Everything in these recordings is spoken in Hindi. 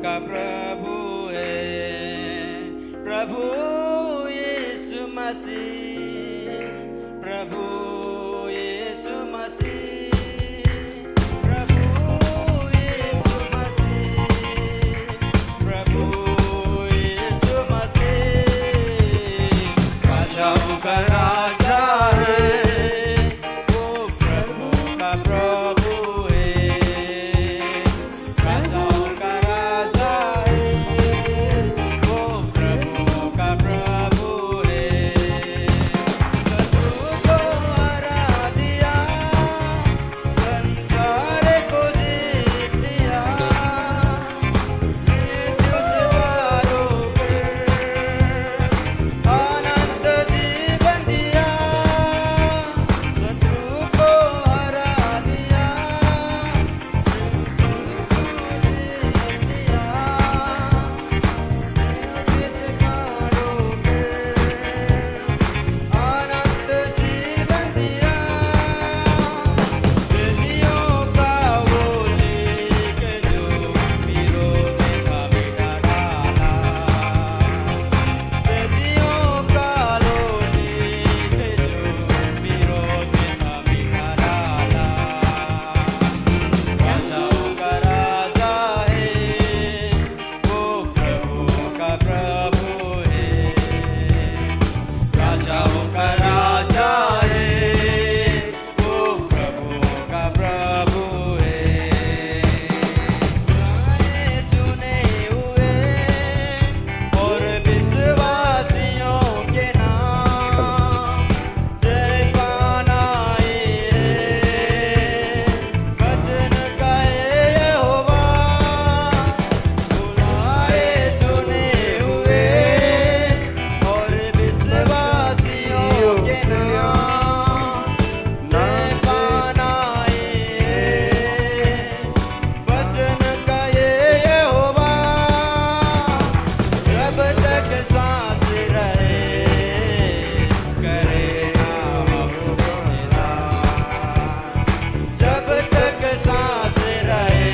का प्रभु है, प्रभु यीशु मसीह, प्रभु यीशु मसीह, प्रभु यीशु मसीह, प्रभु यीशु मसीह। राजाओं का राजा है, वो प्रभु का प्रभु है, राजाओं का राजा है, वो प्रभु का प्रभु है। शत्रु को हरा दिया, संसार को जीत दिया, मृत्यु से पार होकर अनंत जीवन दिया। शत्रु को हरा दिया, अनंत जीवन दिया। वेदियों का वो लेके जो वीरों में हमें डाला, वेदियों का लो लेके जो वीरों में हमें डाला। राजाओं का राजा है, वो प्रभु का प्रभु है, राजाओं का राजा है, वो प्रभु का प्रभु है। चुने हुए और विश्वासियों के नाम जय पाना है, वचन का यहोवा। बुलाए चुने हुए और विश्वासियों के नाम जय पाना है, वचन का यहोवा। जब तक सांस रहे करेगा हम तेरा, जब तक सांस रहे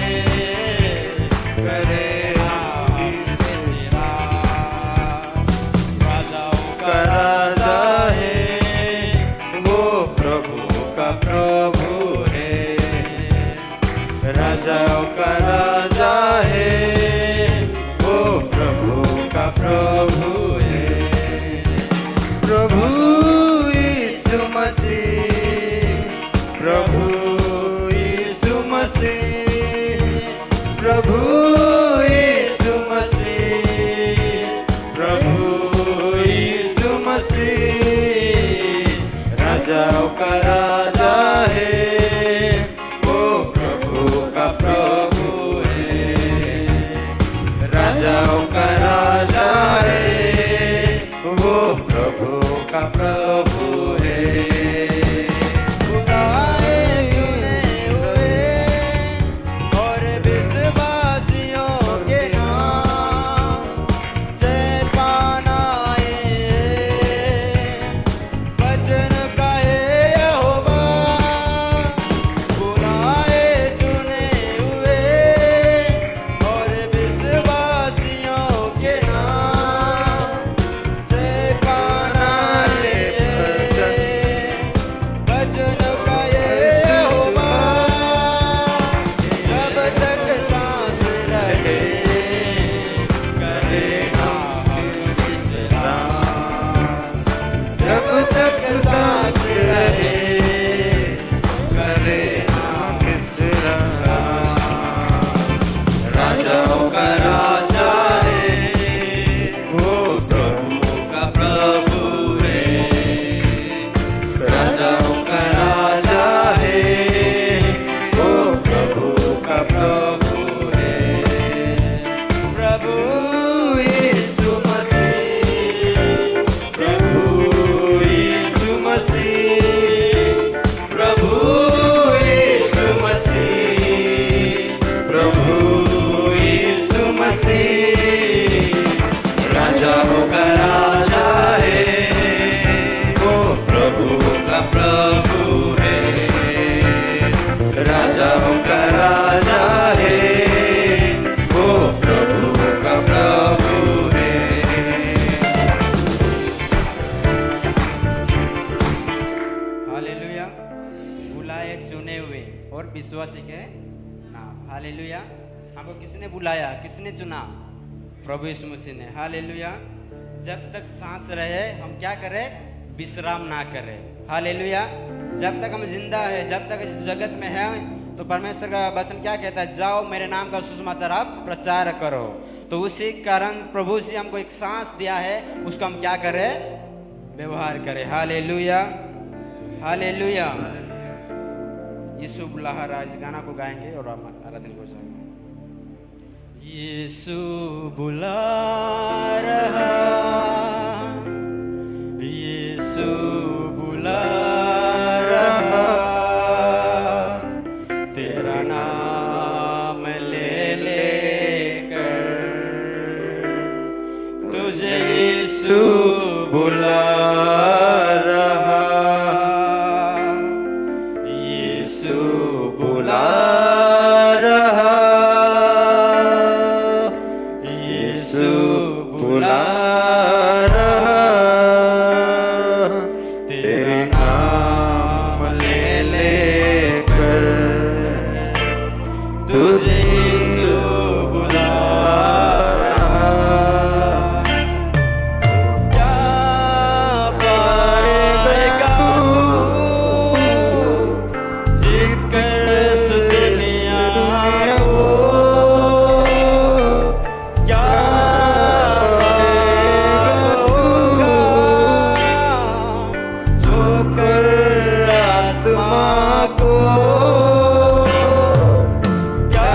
करेगा हम तेरा। राजाओं का राजा है, वो प्रभु का प्रभु है, राजाओं का राजा है, वो प्रभु का प्रभु है। प्रभु यीशु मसीह, प्रभु यीशु मसीह, प्रभु यीशु मसीह, प्रभु यीशु मसीह। राजाओं का राजा है, वो प्रभु का प्रभु है, राजाओं का राजा है, वो प्रभु का प्रभु है। बुलाए चुने हुए और विश्वासियों के नाम जय पाना है, वचन का यहोवा। बुलाए चुने हुए और विश्वासियों के नाम जय पाना है, वचन का यहोवा। जब तक सांस रहे करेगा हम विश्राम, जब तक सांस रहे करेगा विश्राम। राजाओं का राजा है, वो प्रभु का प्रभु है, राजाओं का राजा है, वो प्रभु का प्रभु है। प्रभु यीशु मसीह, प्रभु यीशु मसीह, प्रभु यीशु मसीह, प्रभु यीशु मसीह। राजाओं का राजा है, वो प्रभु का प्रभु है, राजाओं का राजा है, वो प्रभु हालेलुया। हमको किसने बुलाया, किसने चुना? प्रभु यीशु मसीह ने। हालेलुया। जब तक सांस रहे हम क्या करें? विश्राम ना करें। हालेलुया। जब तक हम जिंदा है, जब तक इस जगत में है, तो परमेश्वर का वचन क्या कहता है? जाओ मेरे नाम का सुसमाचार आप प्रचार करो। तो उसी कारण प्रभु जी हमको एक सांस दिया है, उसका हम क्या करें? व्यवहार करें। Hallelujah, hallelujah. यीशु बुला रहा, इस गाना को गाएंगे और हम आराधना को जाएंगे। यीशु बुला रहा, यीशु बुला रहा, तेरा नाम ले लेकर तुझे यीशु बुला रहा, यीशु बुला रहा, यीशु बुला रहा, तेरे नाम ले लेकर तुझे यीशु बुला रहा। क्या पाएगा तू जीत कर इस दुनिया को? क्या पाएगा छोकर आत्मा को? क्या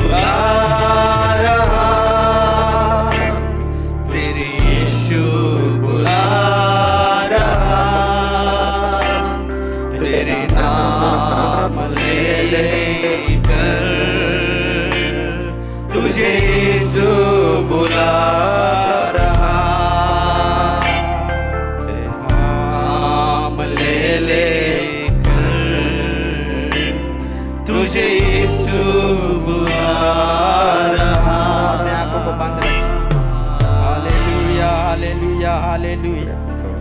बुला रहा, तेरे यीशु बुला रहा, तेरे नाम ले कर तुझे यीशु बुला रहा, तेरे नाम ले कर तुझे यीशु बुला रहा। अपने आंखों को बंद रखिए। Hallelujah, hallelujah, hallelujah.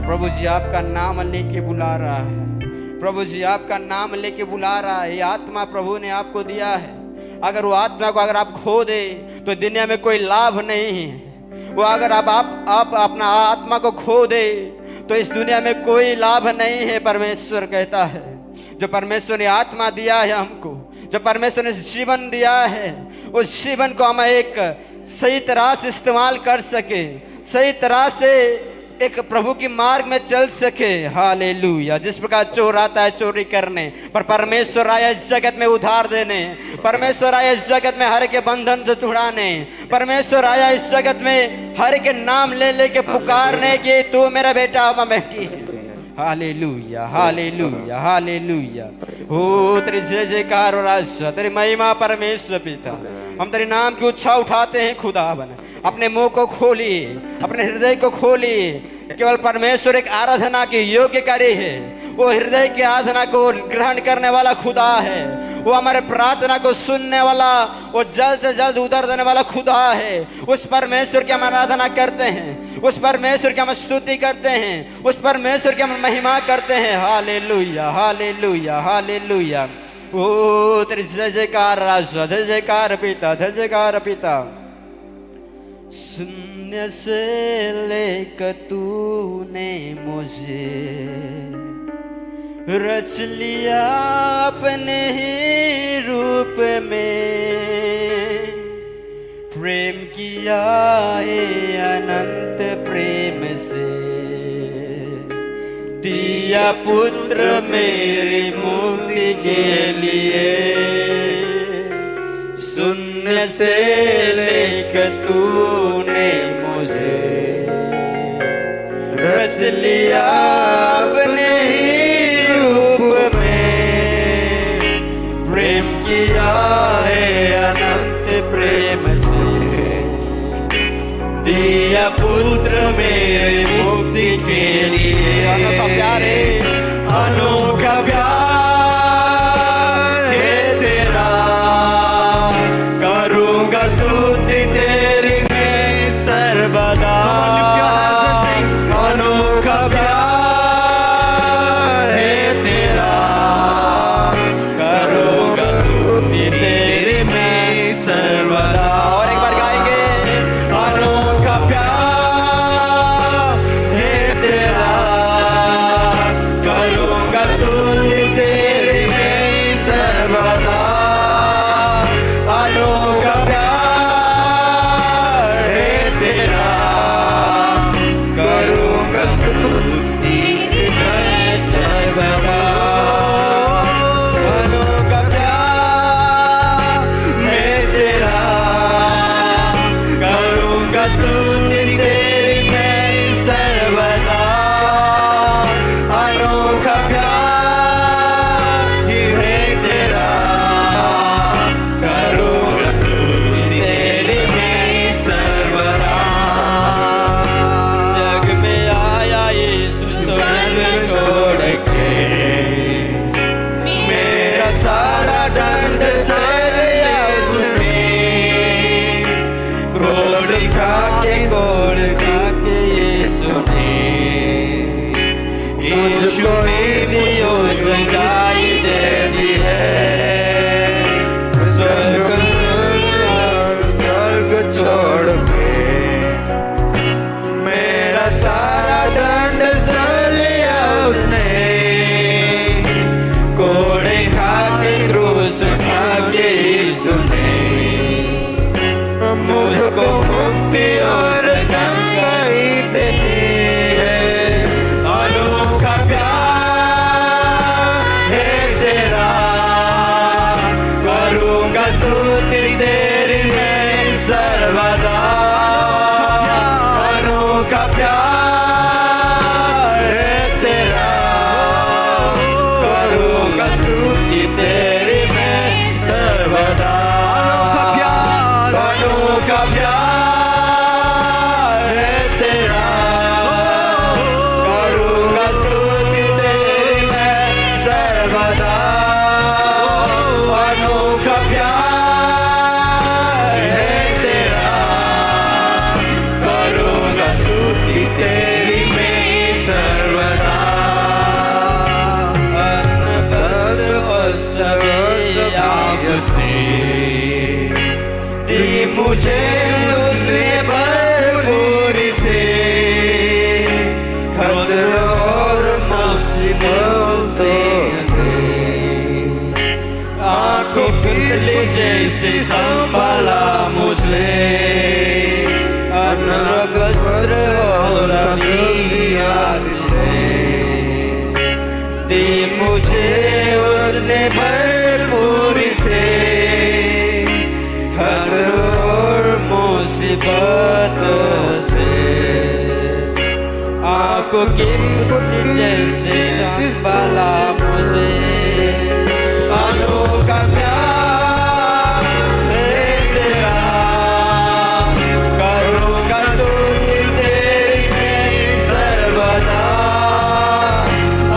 प्रभु जी आपका नाम लेके बुला रहा है। प्रभु जी आपका नाम लेके बुला रहा है। ये आत्मा प्रभु ने आपको दिया है। अगर वो आत्मा को अगर आप खो दे तो दुनिया में कोई लाभ नहीं है। वो अगर आप अपना आत्मा को खो दे तो इस दुनिया में कोई लाभ नहीं है। परमेश्वर कहता है जो परमेश्वर ने आत्मा दिया है हमको, जो परमेश्वर ने जीवन दिया है, उस जीवन को हम एक सही तरह से इस्तेमाल कर सके, सही तरह से एक प्रभु की मार्ग में चल सके। हालेलुया। जिस प्रकार चोर आता है चोरी करने, पर परमेश्वर आया इस जगत में उधार देने, परमेश्वर आया इस जगत में हर के बंधन से छुड़ाने, परमेश्वर आया इस जगत में हर के नाम ले लेके पुकारने की तू मेरा बेटा मैं बेटी है। Hallelujah, hallelujah, hallelujah. हो तेरी जय जयकार और आशा, तेरी महिमा परमेश्वर पिता। हम तेरे नाम की उच्छा उठाते हैं खुदावन। अपने मुंह को खोलिए, अपने हृदय को खोलिए। केवल परमेश्वर एक आराधना के योग्य करे है। वो हृदय की आराधना को ग्रहण करने वाला खुदा है। वो हमारे प्रार्थना को सुनने वाला, वो जल्द से जल्द उधर देने वाला खुदा है। उस परमेश्वर की हम आराधना करते हैं, उस परमेश्वर की हम स्तुति करते हैं, उस परमेश्वर की हम महिमा करते हैं। Hallelujah, hallelujah, hallelujah. ओ तेरी जय जयकार राजा, जय जयकार पिता, जय जयकार पिता। शून्य से लेकर तूने मुझे रच लिया अपने ही रूप में, प्रेम किया है अनंत प्रेम से, दिया पुत्र मेरी मुक्ति के लिए। शून्य से लेकर तूने मुझे रच लिया अपने ही रूप में, प्रेम किया है अनंत प्रेम से, दिया पुत्र मेरी मुक्ति के लिए। अनोखा प्यार है, अनोखा प्यार है तेरा, करूंगा स्तुति तेरी मैं सर्वदा। अनोखा प्यार है तेरा, करूंगा स्तुति तेरी मैं सर्वदा। और एक बार गाएंगे। अनोखा प्यार है तेरा, करूंगा स्तुति तेरी मैं सर्वदा। अनोखा प्यार है तेरा, करूंगा स्तुति मैं सर्वदा। अनोखा प्यार है तेरा, करूंगा स्तुति तेरी मैं सर्वदा। अनोखा प्यार है तेरा, करूंगा स्तुति तेरी मैं सर्वदा। जग में आया यीशु स्वर्ग छोड़ के, मेरा सारा दंड सह लिया उसने। कोड़ खा के यीशु ने, यीशु ने दियो जगाई दे दी है। स्वर्ग छोड़ के मेरा सारा दंड सह लिया उसने। कोड़े खा के क्रूस उठा के यीशु ने मुझको मुक्ति और चंगाई दे दी है। अनोखा प्यार है तेरा, करूंगा स्तुति तेरी प्यार है तेरा, करूँगा स्तुति तेरी मैं सर्वदा। अनोखा प्यार है तेरा, करूँगा स्तुति तेरी मैं सर्वदा। दी मुझे उसने भरपूर से, खतरों और मुसीबतों से आंखों पुतली जैसे संभाला मुझे, अनरगस्त्र और याद से। दी मुझे उसने भरपूर से, खतरों और मुसीबतों से आंखों की पुतली जैसे संभाला मुझे। अनोखा प्यार है तेरा, करूँगा स्तुति तेरी मैं सर्वदा।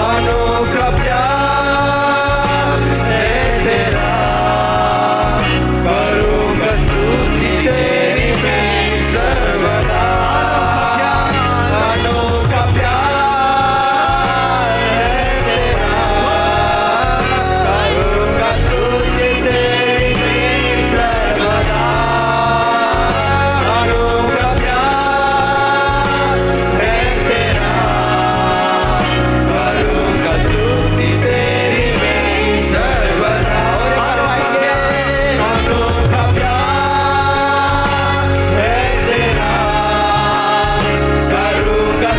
अनोखा प्यार है तेरा, करूँगा स्तुति तेरी मैं सर्वदा। अनोखा प्यार है तेरा, करूँगा स्तुति तेरी मैं सर्वदा। अनोखा प्यार है तेरा, करूँगा स्तुति तेरी मैं सर्वदा। अनोखा प्यार है तेरा, करूँगा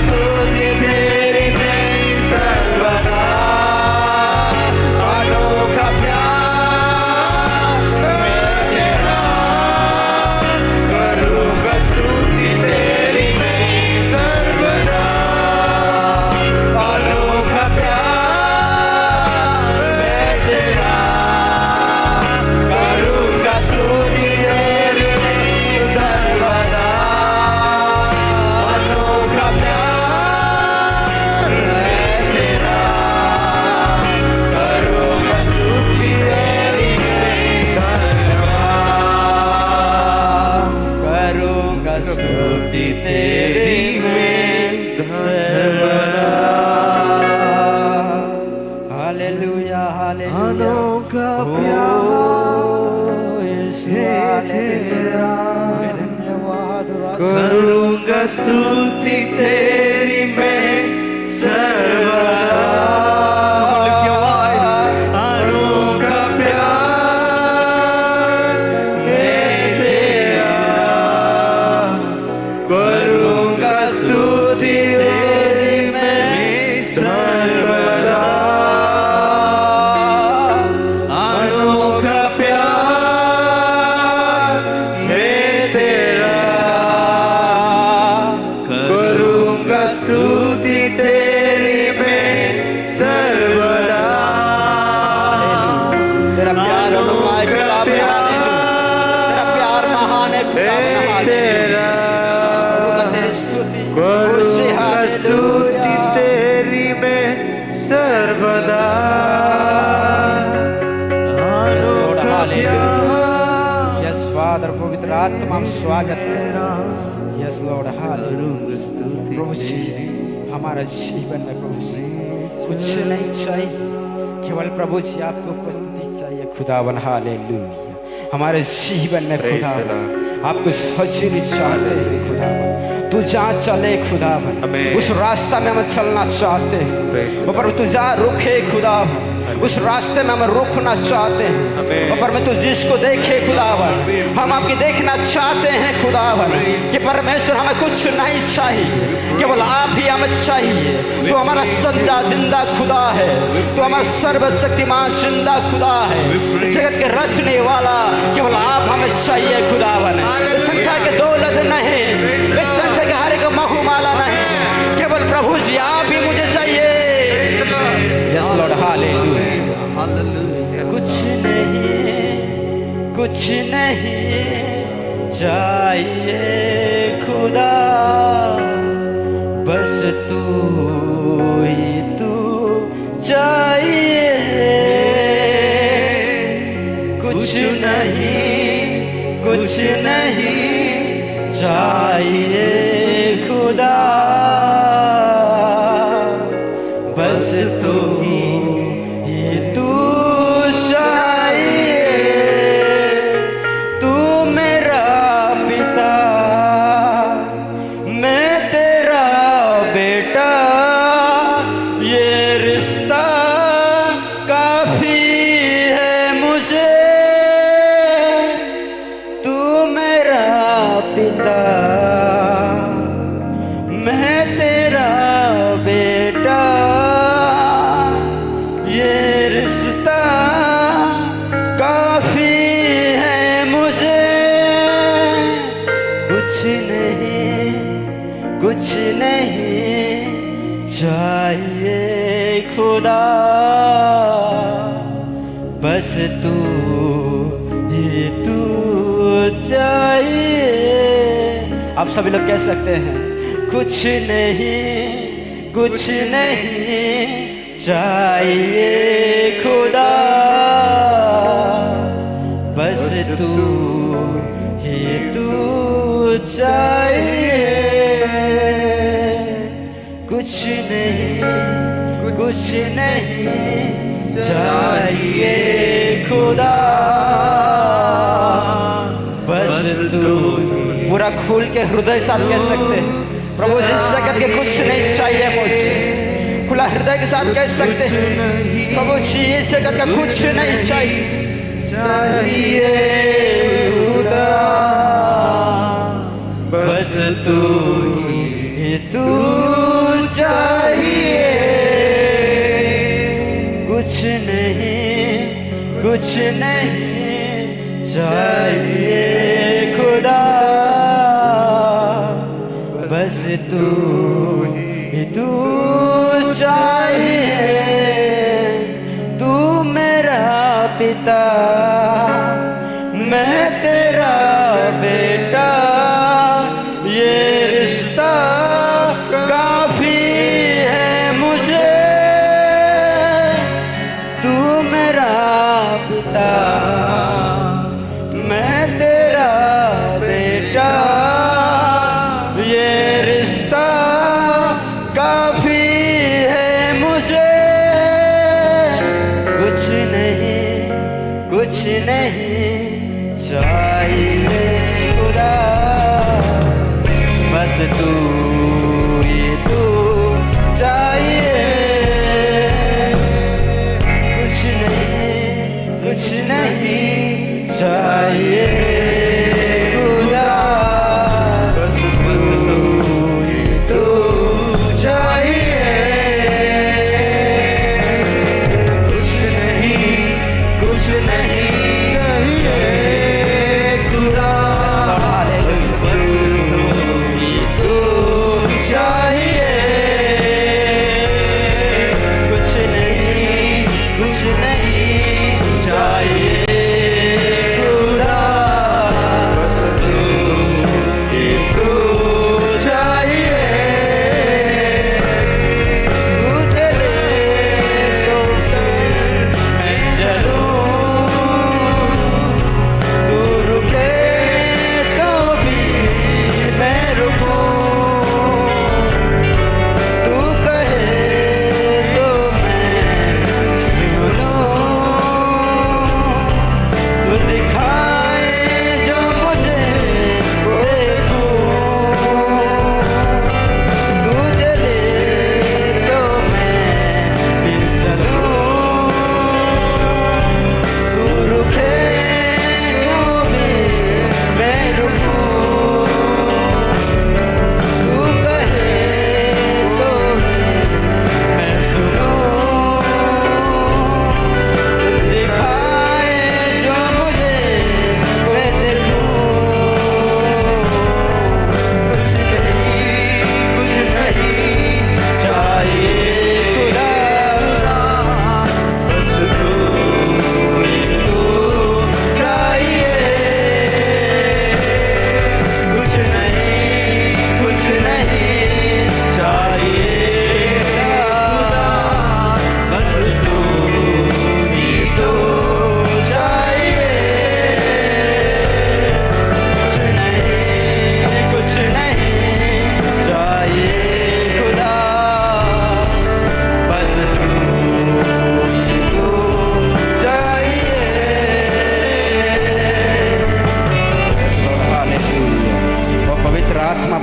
स्तुति तेरी मैं सर्वदा। अनोखा प्यार है तेरा, करूँगा स्तुति तेरी मैं सर्वदा। अनोखा प्यार है तेरा, करूँगा स्तुति तेरी मैं सर्वदा। अनोखा प्यार है तेरा, करूँगा स्तुति तेरी मैं सर्वदा। करूँगा स्तुति तेरी मैं सर्वदा। Hallelujah hallelujah. अनोखा प्यार है तेरा, धन्यवाद करूँगा स्तुति तेरी मैं सर्वदा। अनोखा प्यार है तेरा, करूँगा स्तुति तेरी मैं सर्वदा। अनोखा प्यार है तेरा, करूँगा स्तुति तेरी मैं सर्वदा। तेरा प्यार अनोखा है खुदावन, तेरा प्यार महान है खुदावन, तेरा, तेरी स्तुति करूँगा स्तुति तेरी मैं सर्वदा। अनोखा प्यार यस फादर, पवित्र आत्मा हम स्वागत करते हैं। Yes Lord hallelujah. प्रभु जी हमारा जीवन में प्रभु जी कुछ नहीं चाहिए, केवल प्रभु जी आपकी उपस्थिति चाहिए खुदावन। हालेलुया। हमारे जीवन में खुदावन आपको हजूरी चाहते हैं खुदावन। तू जहाँ चले खुदावन उस रास्ता में हम चलना चाहते हैं। पर तू जहाँ रुके खुदावन उस रास्ते में हम रुकना चाहते हैं। पर मैं तू जिसको देखे खुदावन हम आपकी देखना चाहते हैं खुदावन। कि परमेश्वर हमें कुछ नहीं चाहिए, केवल आप ही हमें चाहिए। तू हमारा सच्चा जिंदा खुदा है, तू हमारा सर्वशक्तिमान जिंदा खुदा है। इस जगत के रचने वाला केवल आप हमें चाहिए खुदावन। इस संसार के दौलत नहीं, इस संसार के हर एक महूमाला नहीं, केवल प्रभु जी आप ही मुझे चाहिए। Yes Lord hallelujah. कुछ नहीं चाहिए खुदा, बस तू ही तू चाहिए, कुछ नहीं चाहिए खुदा, बस तू ही तू चाहिए। तू मेरा पिता, मैं तेरा बेटा, ये रिश्ता काफी है मुझे। तू मेरा पिता, मैं तेरा बेटा, ये रिश्ता काफी है मुझे। कुछ नहीं चाहिए खुदा, बस तू ही तू चाहिए। आप सभी लोग कह सकते हैं, कुछ नहीं चाहिए खुदा, बस तू ही तू चाहिए। कुछ नहीं चाहिए खुदा, बस तू। पूरा खोल के हृदय साथ कह सकते हैं, प्रभु इस जगत के कुछ नहीं चाहिए मुझसे। खुला हृदय के साथ कह सकते हैं, प्रभु जी इस जगत का कुछ नहीं चाहिए खुदा, बस तू ही तू चाहिए। कुछ नहीं चाहिए खुदा, बस तू ही तू चाहिए। तू मेरा पिता, मैं तेरा बेटा, ये रिश्ता काफी है मुझे। तू मेरा पिता, मैं तेरा बेटा, ये रिश्ता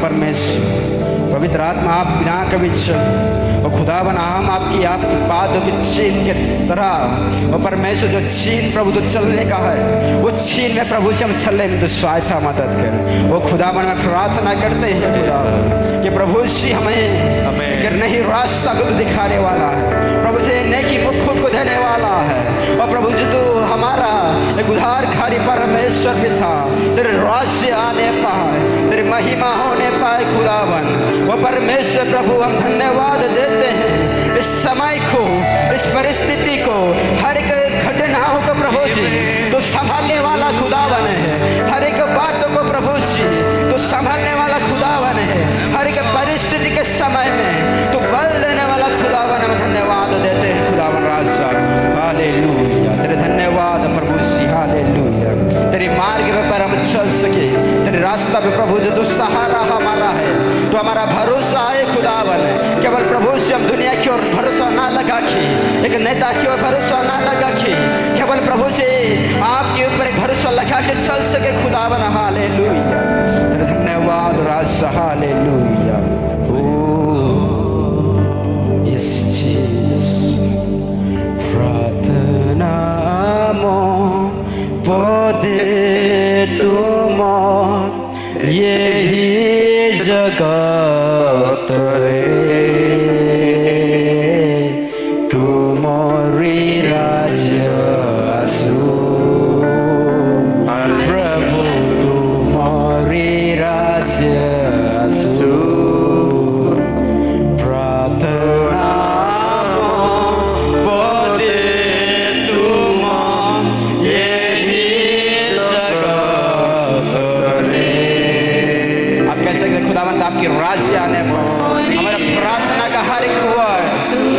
परमेश्वर पवित्र आत्मा आप यहाँ के बीच और खुदावन हम आपकी पादों की चीन के तरह और परमेश्वर जो चीन प्रभु तो चलने का है वो चीन में प्रभु से हम चलने में तो सहायता मदद कर। वो खुदावन में प्रार्थना करते हैं खुदावन कि प्रभु जी हमें कि नहीं रास्ता को तो दिखाने वाला है, प्रभु जी नेकी मुख खुद को देने वाला है। और प्रभु जी तो हमारा एक उद्धारकारी परमेश्वर भी था, तेरे राज्य आने पाए, तेरी महिमा होने पाए खुदावन। वो परमेश्वर प्रभु हम धन्यवाद देते हैं इस समय को, इस परिस्थिति को, हर एक घटनाओं को प्रभु जी तो संभालने वाला खुदावन है। हर एक बातों को प्रभु जी तो संभालने वाला खुदावन है। हर एक परिस्थिति के समय में तो बल देने वाला खुदावन, हम धन्यवाद देते हैं खुदावन राजा। हालेलुया, तेरे धन्यवाद प्रभु जी, हालेलुया। तेरी मार्ग पर हम चल सके, तेरे रास्ता पे प्रभु जो तू सहारा हमारा है, तो हमारा भरोसा है खुदावन। केवल प्रभु से हम दुनिया की ओर भरोसा ना लगा के, एक नेता की ओर भरोसा ना लगा के, केवल प्रभु से आपके ऊपर एक भरोसा लगा के चल सके खुदावन। हालेलुया, तेरे धन्यवाद राजा, हालेलुया। इस चीज प्रार्थना मो पदे तुम यही जगत रे, तुमरी राज्य आसु प्रभु, तुमरी राज्य आसु प्रार्थना पदे तुम यही जगत रे। आप कह सकते खुदावंत आपकी राज्य आने पर हमारा प्रार्थना का हर एक वर्ड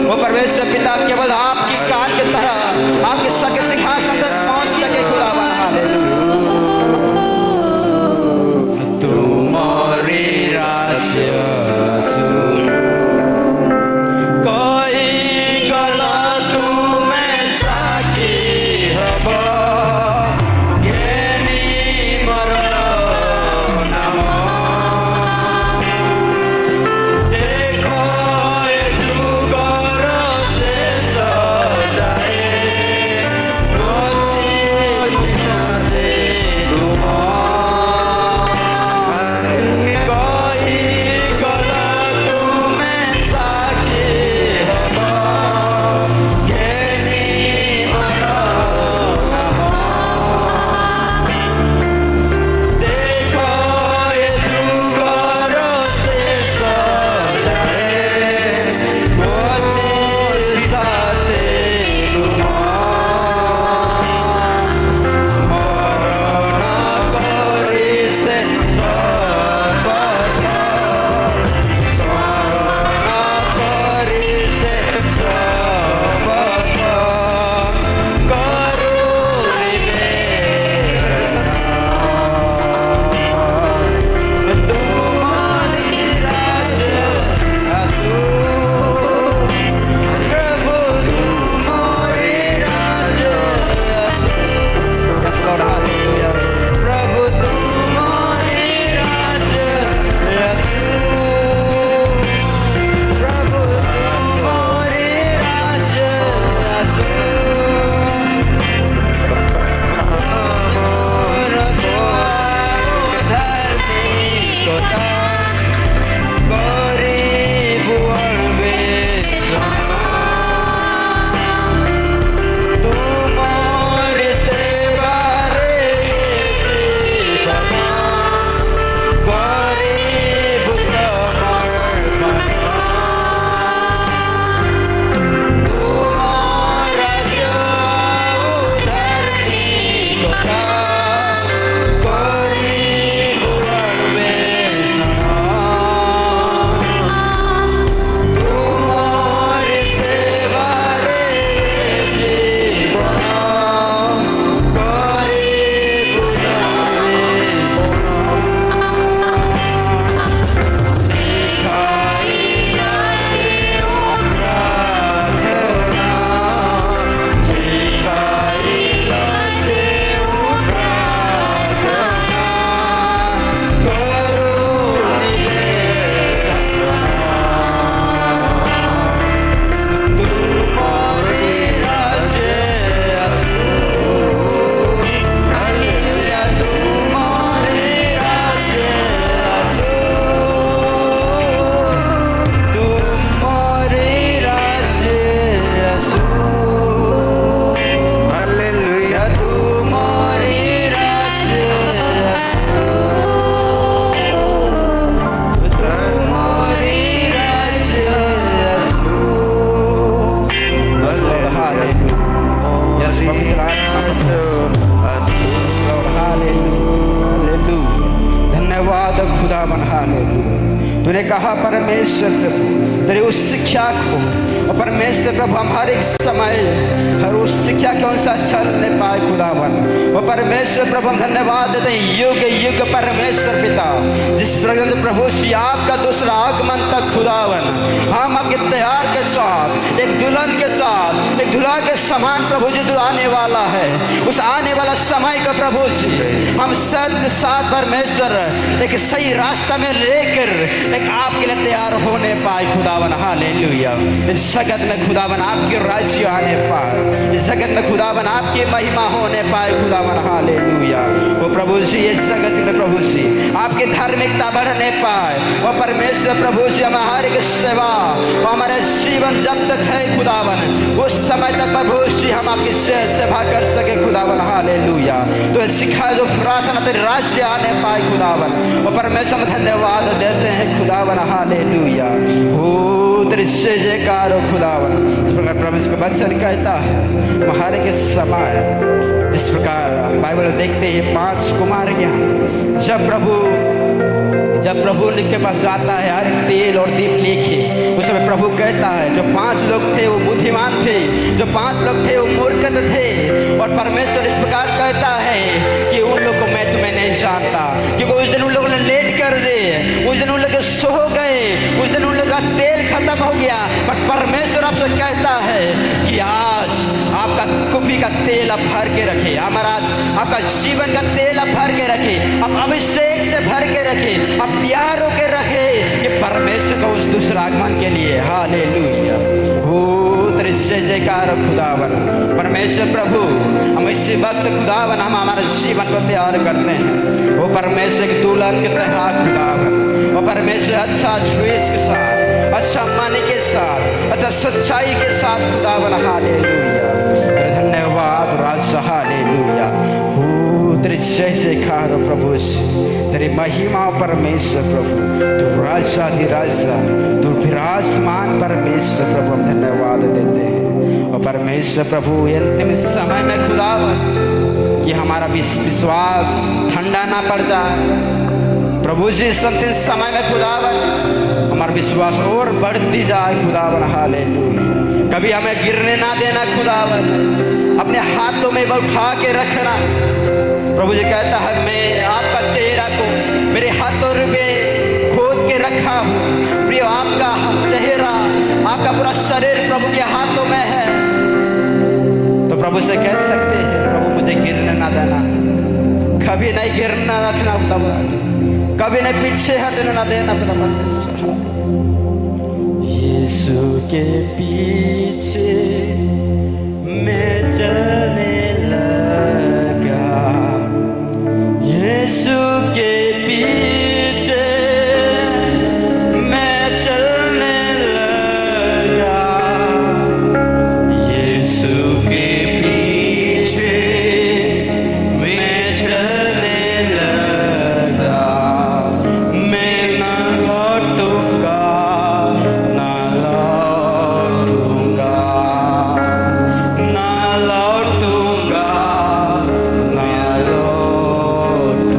वो परमेश्वर पिता केवल आपकी कान की तरह आपके सके सिंहासन तक पहुंच सके खुदावन। तुम्हारी राज्य कोई गलत में साकी हब धन्यवाद खुदावन, हालेलुया। तूने कहा परमेश्वर प्रभु तेरी उस शिक्षा को, और परमेश्वर प्रभु हम हर एक समय हर उस शिक्षा के अनुसार चलने पाए खुदावन। और परमेश्वर प्रभु हम धन्यवाद देते हैं युग युग परमेश्वर पिता, जिस प्रकार से प्रभु श्री आपका दूसरा आगमन तक खुदावन हम आपके तैयार के साथ एक दुल्हन के साथ एक दुल्हा के समान प्रभु जी जो आने वाला है, उस आने वाला समय का प्रभु जी हम सत्य साथ परमेश्वर एक सही रास्ता में लेकर एक आपके लिए तैयार होने पाए खुदावन, हालेलुया। इस जगत में खुदावन आपकी राज्य आने पाए, इस जगत में खुदावन आपकी महिमा होने पाए खुदावन, हालेलुया। वो प्रभु जी इस जगत में प्रभु जी आपकी धार्मिकता बढ़ने पाए, और परमेश्वर प्रभु जी हमारे की सेवा और हमारे जीवन जब तक है खुदावन उस समय तक प्रभु जी हम आपकी सेवा कर सके खुदावन, हालेलुया। तो सिखा जो प्रार्थना तेरे राज्य आने पाए खुदावन, और परमेश्वर में धन्यवाद देते हैं खुदावन, हालेलुया। हो तेरे जय जयकार हो खुदावन। इस प्रकार परमेश्वर का वचन कहता है महारे के समय जिस प्रकार बाइबल देखते हैं 5 कुमारियां जब प्रभु के पास जाता है हर तेल और दीप लेके, उस समय प्रभु कहता है जो 5 लोग थे वो बुद्धिमान थे, जो 5 लोग थे वो मूर्ख थे। और परमेश्वर इस प्रकार कहता है कि उन लोग को मैं तुम्हें नहीं जानता, क्योंकि उस दिन उन लोगों ने लेट कर दे, उस दिन उन लोग सो गए, उस दिन उन लोग का तेल खत्म हो गया। पर परमेश्वर आपसे कहता है कि आज आपका कुफी का तेल आप भर के रखे, हमारा आपका जीवन का तेल आप भर के रखे, आप अभिषेक से भर के रखे, आप तैयार होकर रखे कि परमेश्वर का उस दूसरा आगमन के लिए, हालेलुया। हो तेरे जय जयकार खुदावन। परमेश्वर प्रभु हम इसी वक्त खुदावन हम हमारे जीवन को तैयार करते हैं, वो परमेश्वर के दुल्हन के तैयार खुदावन, वो परमेश्वर अच्छा ड्रेस के साथ, अच्छा मन के साथ, अच्छा सच्चाई के साथ खुदावन, हालेलुया। धन्यवाद राजा, हालेलुया। तेरी जय जयकार हो प्रभु, तेरी महिमा परमेश्वर प्रभु, तू राजा अधिराजा, तू विराजमान परमेश्वर प्रभु, हम धन्यवाद देते हैं। और परमेश्वर प्रभु अंतिम समय में खुदावन कि हमारा विश्वास ठंडा ना पड़ जाए प्रभु जी, इस अंतिम समय में खुदावन हमारा विश्वास और बढ़ती जाए खुदावन, हालेलुया। कभी हमें गिरने ना देना खुदावन, अपने हाथों में वो उठा के रखना। प्रभु जी कहता है मैं आपका चेहरा को मेरे हाथों में खोद के रखा हूँ। प्रिय आपका चेहरा आपका पूरा शरीर प्रभु के हाथों में है। तो प्रभु से कह सकते हैं प्रभु मुझे गिरने ना देना, कभी नहीं गिरना रखना, कभी नहीं पीछे हटने ना देना परमेश्वर। यीशु के पीछे मैं चलने लगा, यीशु के पीछे मैं चलने लगा, यीशु के पीछे मैं चलने लगा। मैं ना लौटूंगा, ना लौटूंगा, ना लौटूंगा, ना लौटूंगा।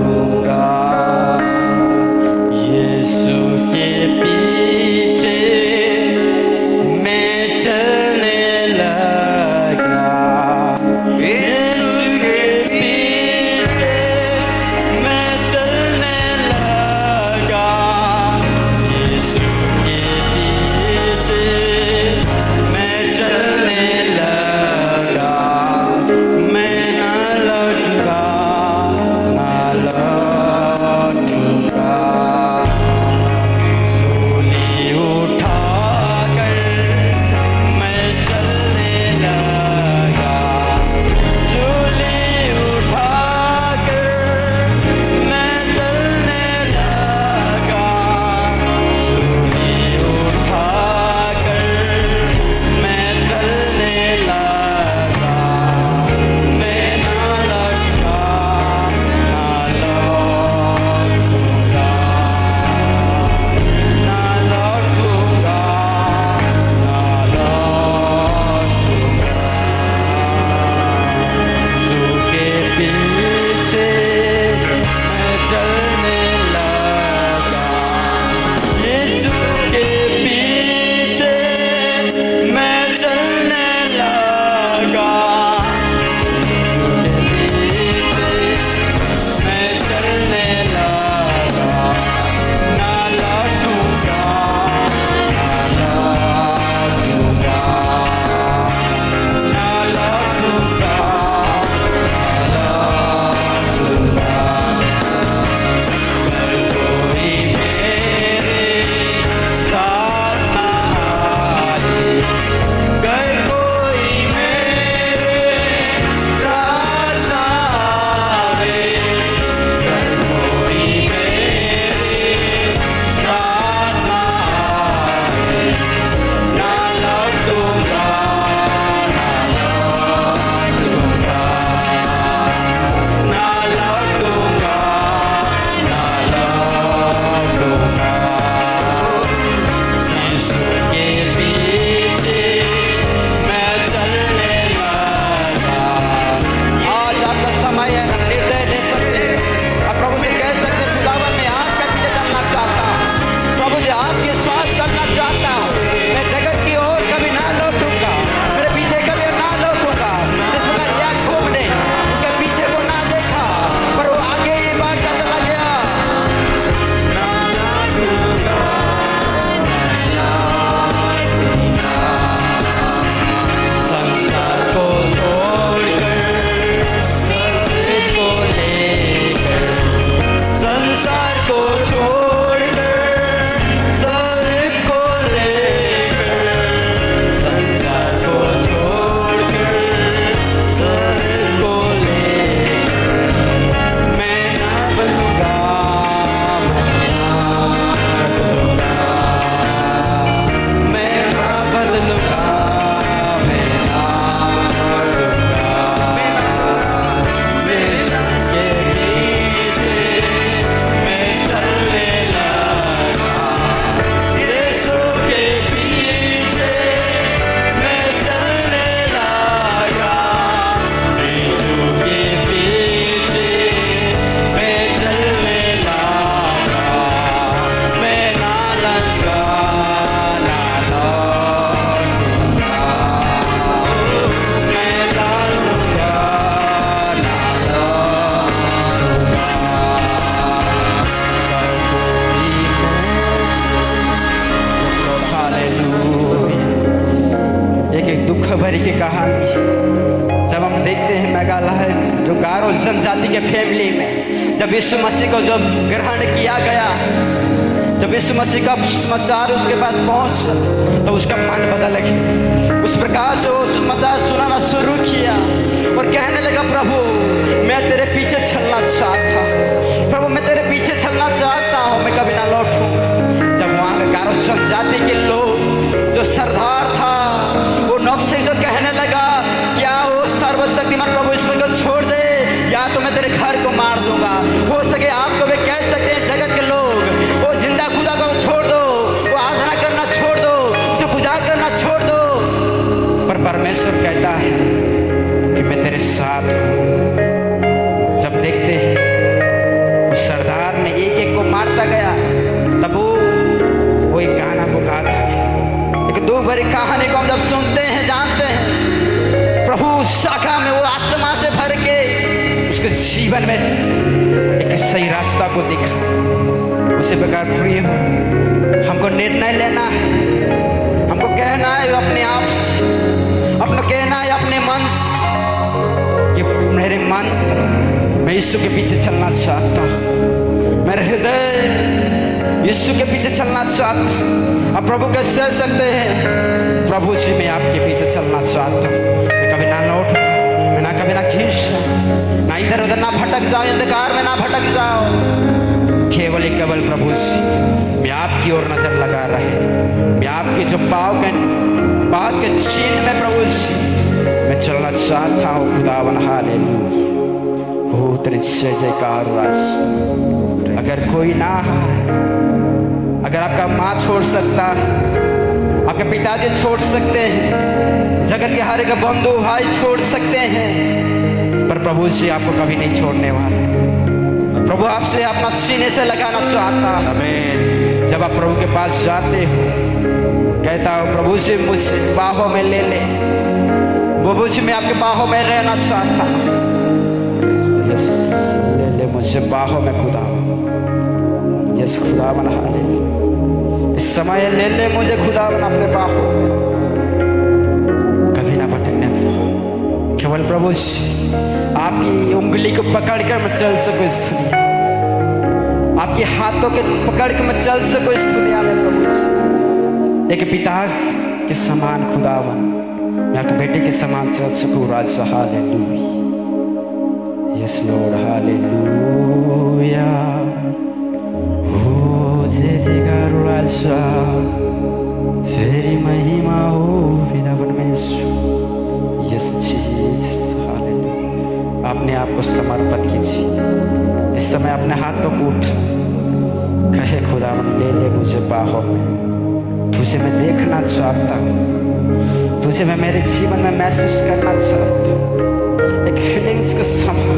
कहानी जब हम देखते हैं मेघालय जो गारो जनजाति के फैमिली में जब यीशु मसीह को जब ग्रहण किया गया, जब यीशु मसीह का समाचार उसके पास पहुंच तो उसका मन बदल गया। उस प्रकार से वो समाचार सुनाना शुरू किया और कहने लगा, प्रभु मैं तेरे पीछे चलना चाहता हूँ, प्रभु मैं तेरे पीछे चलना चाहता हूँ, मैं कभी ना लौटूं। जब वहाँ के गारो जनजाति के लोग जो सरदार था वो नौकसे से कहने लगा, क्या वो सर्वशक्तिमान प्रभु इसमें को छोड़ दे या तो मैं तेरे घर को मार दूंगा। हो सके आपको वे कह सकते हैं जगत के लोग, वो जिंदा खुदा को छोड़ दो, वो आराधना करना छोड़ दो, उसे पूजा करना छोड़ दो, पर परमेश्वर कहता है कि मैं तेरे साथ हूं। जब देखते हैं उस सरदार ने एक एक को मारता गया, तब वो एक गाना को गाता गया। एक दुख भरी कहानी को हम जब सुनते हैं जानते हैं प्रभु शाखा में वो आत्मा से भर के उसके जीवन में एक सही रास्ता को दिखा। उसी प्रकार प्रिय हमको निर्णय लेना है, हमको कहना है अपने आप से, अपना कहना है अपने मन से कि मेरे मन मैं यीशु के पीछे चलना चाहता हूँ, मेरे हृदय यीशु के पीछे चलना चाहता हूँ। अब प्रभु कैसे कह सकते हैं, प्रभु जी मैं आपके पीछे चलना चाहता हूँ, मैं कभी ना लौट, मैं ना कभी ना खींच, ना इधर उधर ना भटक जाओ, अंधकार में ना भटक जाओ। केवल प्रभु जी मैं आपकी ओर नजर लगा रहे, मैं आपके जो पाँव के चिन्ह में प्रभु जी मैं चलना चाहता हूँ। खुदावन हालेलुया, हो तेरी जय जयकार। अगर कोई ना है, अगर आपका माँ छोड़ सकता है, आपके पिताजी छोड़ सकते हैं, जगत के हर एक बंधु भाई छोड़ सकते हैं, पर प्रभु जी आपको कभी नहीं छोड़ने वाले। प्रभु आपसे अपना सीने से लगाना चाहता है। आमीन। जब आप प्रभु के पास जाते हो, कहता हो प्रभु जी मुझे बाहों में ले ले, प्रभु जी मैं आपके बाहों में रहना चाहता हूँ। यस, ले ले मुझे बाहों में खुदा। यस खुदा बना ले, इस समय ले ले मुझे खुदा बना अपने बाहों में, कभी ना भटकने। केवल प्रभु आपकी उंगली को पकड़कर मैं चल सकूं इस दुनिया, आपके हाथों के पकड़ के मैं चल सकूं इस दुनिया में। प्रभु एक पिता के समान खुदावन मैं आपके बेटे के समान चल सकूं। राजा हालेलुया, यस लॉर्ड हालेलुया, हो जय जयकार राजा, तेरी महिमा हो खुदावन में। यस जीसस हालेलुया, अपने आप को समर्पित कीजिए इस समय, अपने हाथों को उठा, कहे खुदावन ले ले मुझे बाहों में, तुझे मैं देखना चाहता हूँ, तुझे मैं मेरे जीवन में महसूस करना चाहता हूँ। एक फीलिंग्स के समय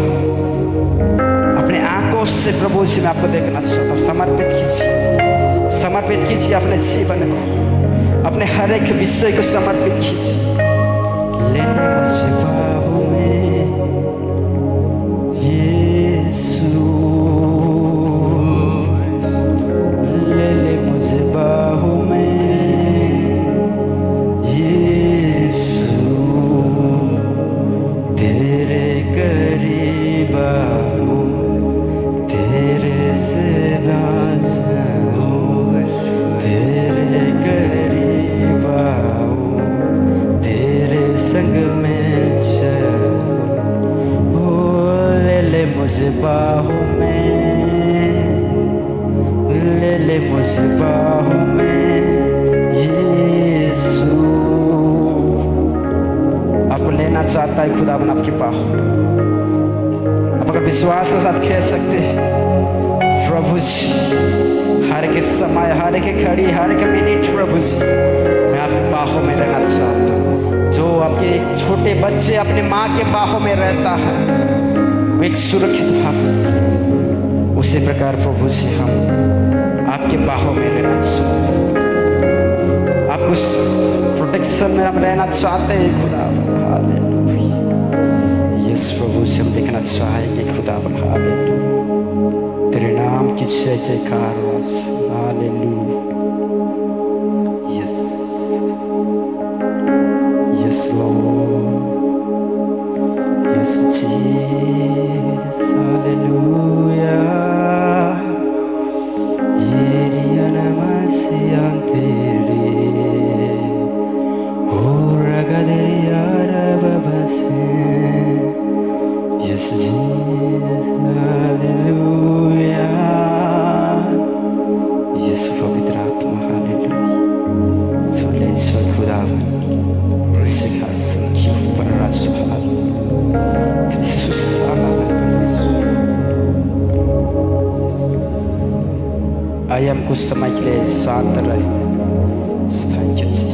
अपने आंखों से प्रभु जी मैं आपको देखना चाहता हूँ। समर्पित कीजिए अपने जीवन को, अपने हर एक विषय को समर्पित कीजिए। ले ले मुझे बाहों में यीशु, ले ले मुझे बाहों में यीशु, तेरे करीब आऊं, तेरे से बाज़ाऊं, तेरे करीब आऊं, तेरे संग में चलूं। ओ ले ले मुझे बाहों में, ले ले मुझे बाहों में यीशु। आपको लेना चाहता है खुदा बना आपके बाहों। आप अगर विश्वास के साथ कह सकते हैं प्रभु जी हर एक समय, हर एक घड़ी, हर एक मिनट प्रभु जी मैं आपके बाहों में रहना चाहता हूँ। जो आपके छोटे बच्चे अपने माँ के बाहों में रहता है वो एक सुरक्षित भाव, उसी प्रकार प्रभु जी हम आपके बाहों में रहना चाहते हैं। आपको प्रोटेक्शन में हम रहना चाहते हैं खुदा। हालेलुया, यस प्रभु जी हम देखना चाहेंगे खुदा। हालेलुया, तेरे नाम की जय जयकार। Hallelujah, yes Yes, Lord. Yes, Jesus. Hallelujah. Yeriyanamasi antere. Oragadeyarababase. Yes, Jesus. Hallelujah. Yes, पवित्र आत्मा. Hallelujah. तूने ईश्वर खुदावन सिंहासन के ऊपर राज सुहाग ayam ku समय के लिए शांत रहे. Thank you, Jesus.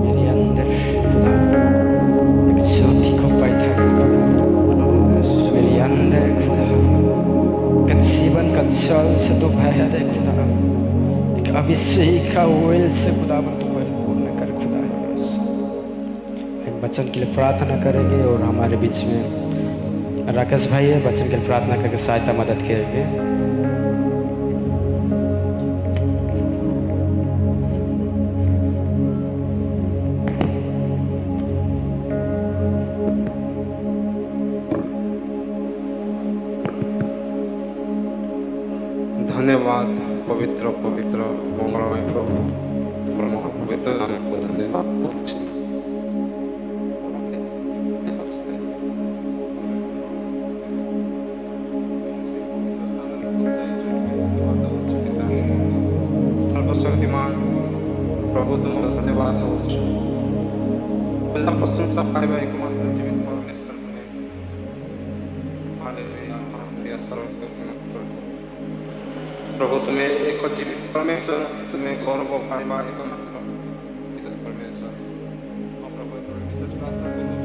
मेरे अंदर खुदा एक ज्योति को पैदा कर खुदा. मेरे अंदर खुदा एक जीवन का जल से तू बहा दे खुदा. एक अभिषेक का ऑयल से खुदा तू पूर्ण कर खुदा. हम वचन के लिए प्रार्थना करेंगे और हमारे बीच में राकेश भाई है, वचन के लिए प्रार्थना करके सहायता मदद करेंगे. धन्यवाद पवित्र पवित्र मंगलमय प्रभु तुम्हारा महापवित्र नाम को धन्यवाद पूछे. सर्वशक्तिमान प्रभु तुम्हारा धन्यवाद हो. प्रशंसा पाइबा एकमात्र जीवित परमेश्वर तुम्हें. हालेलुया. महाप्रिय सर्वशक्तिमान प्रभु तुम्हें एक जीवित परमेश्वर तुम्हें गौरव पाइबा एकमात्र जीवित परमेश्वर. प्रभु विशेष प्रार्थना करूँ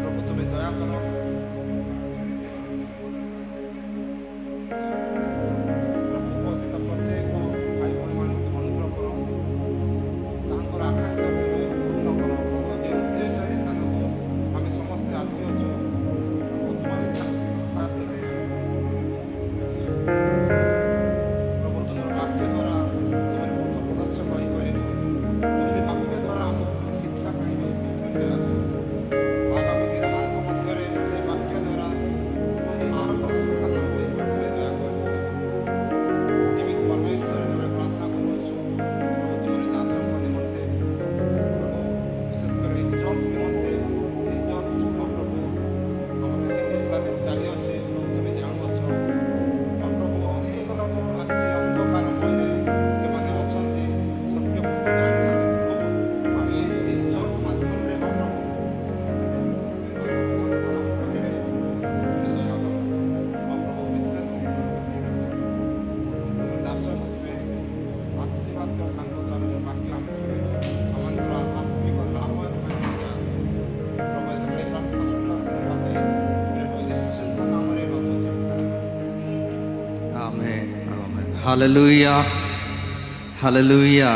प्रभु तुम्हें दया करो. Hallelujah. Hallelujah.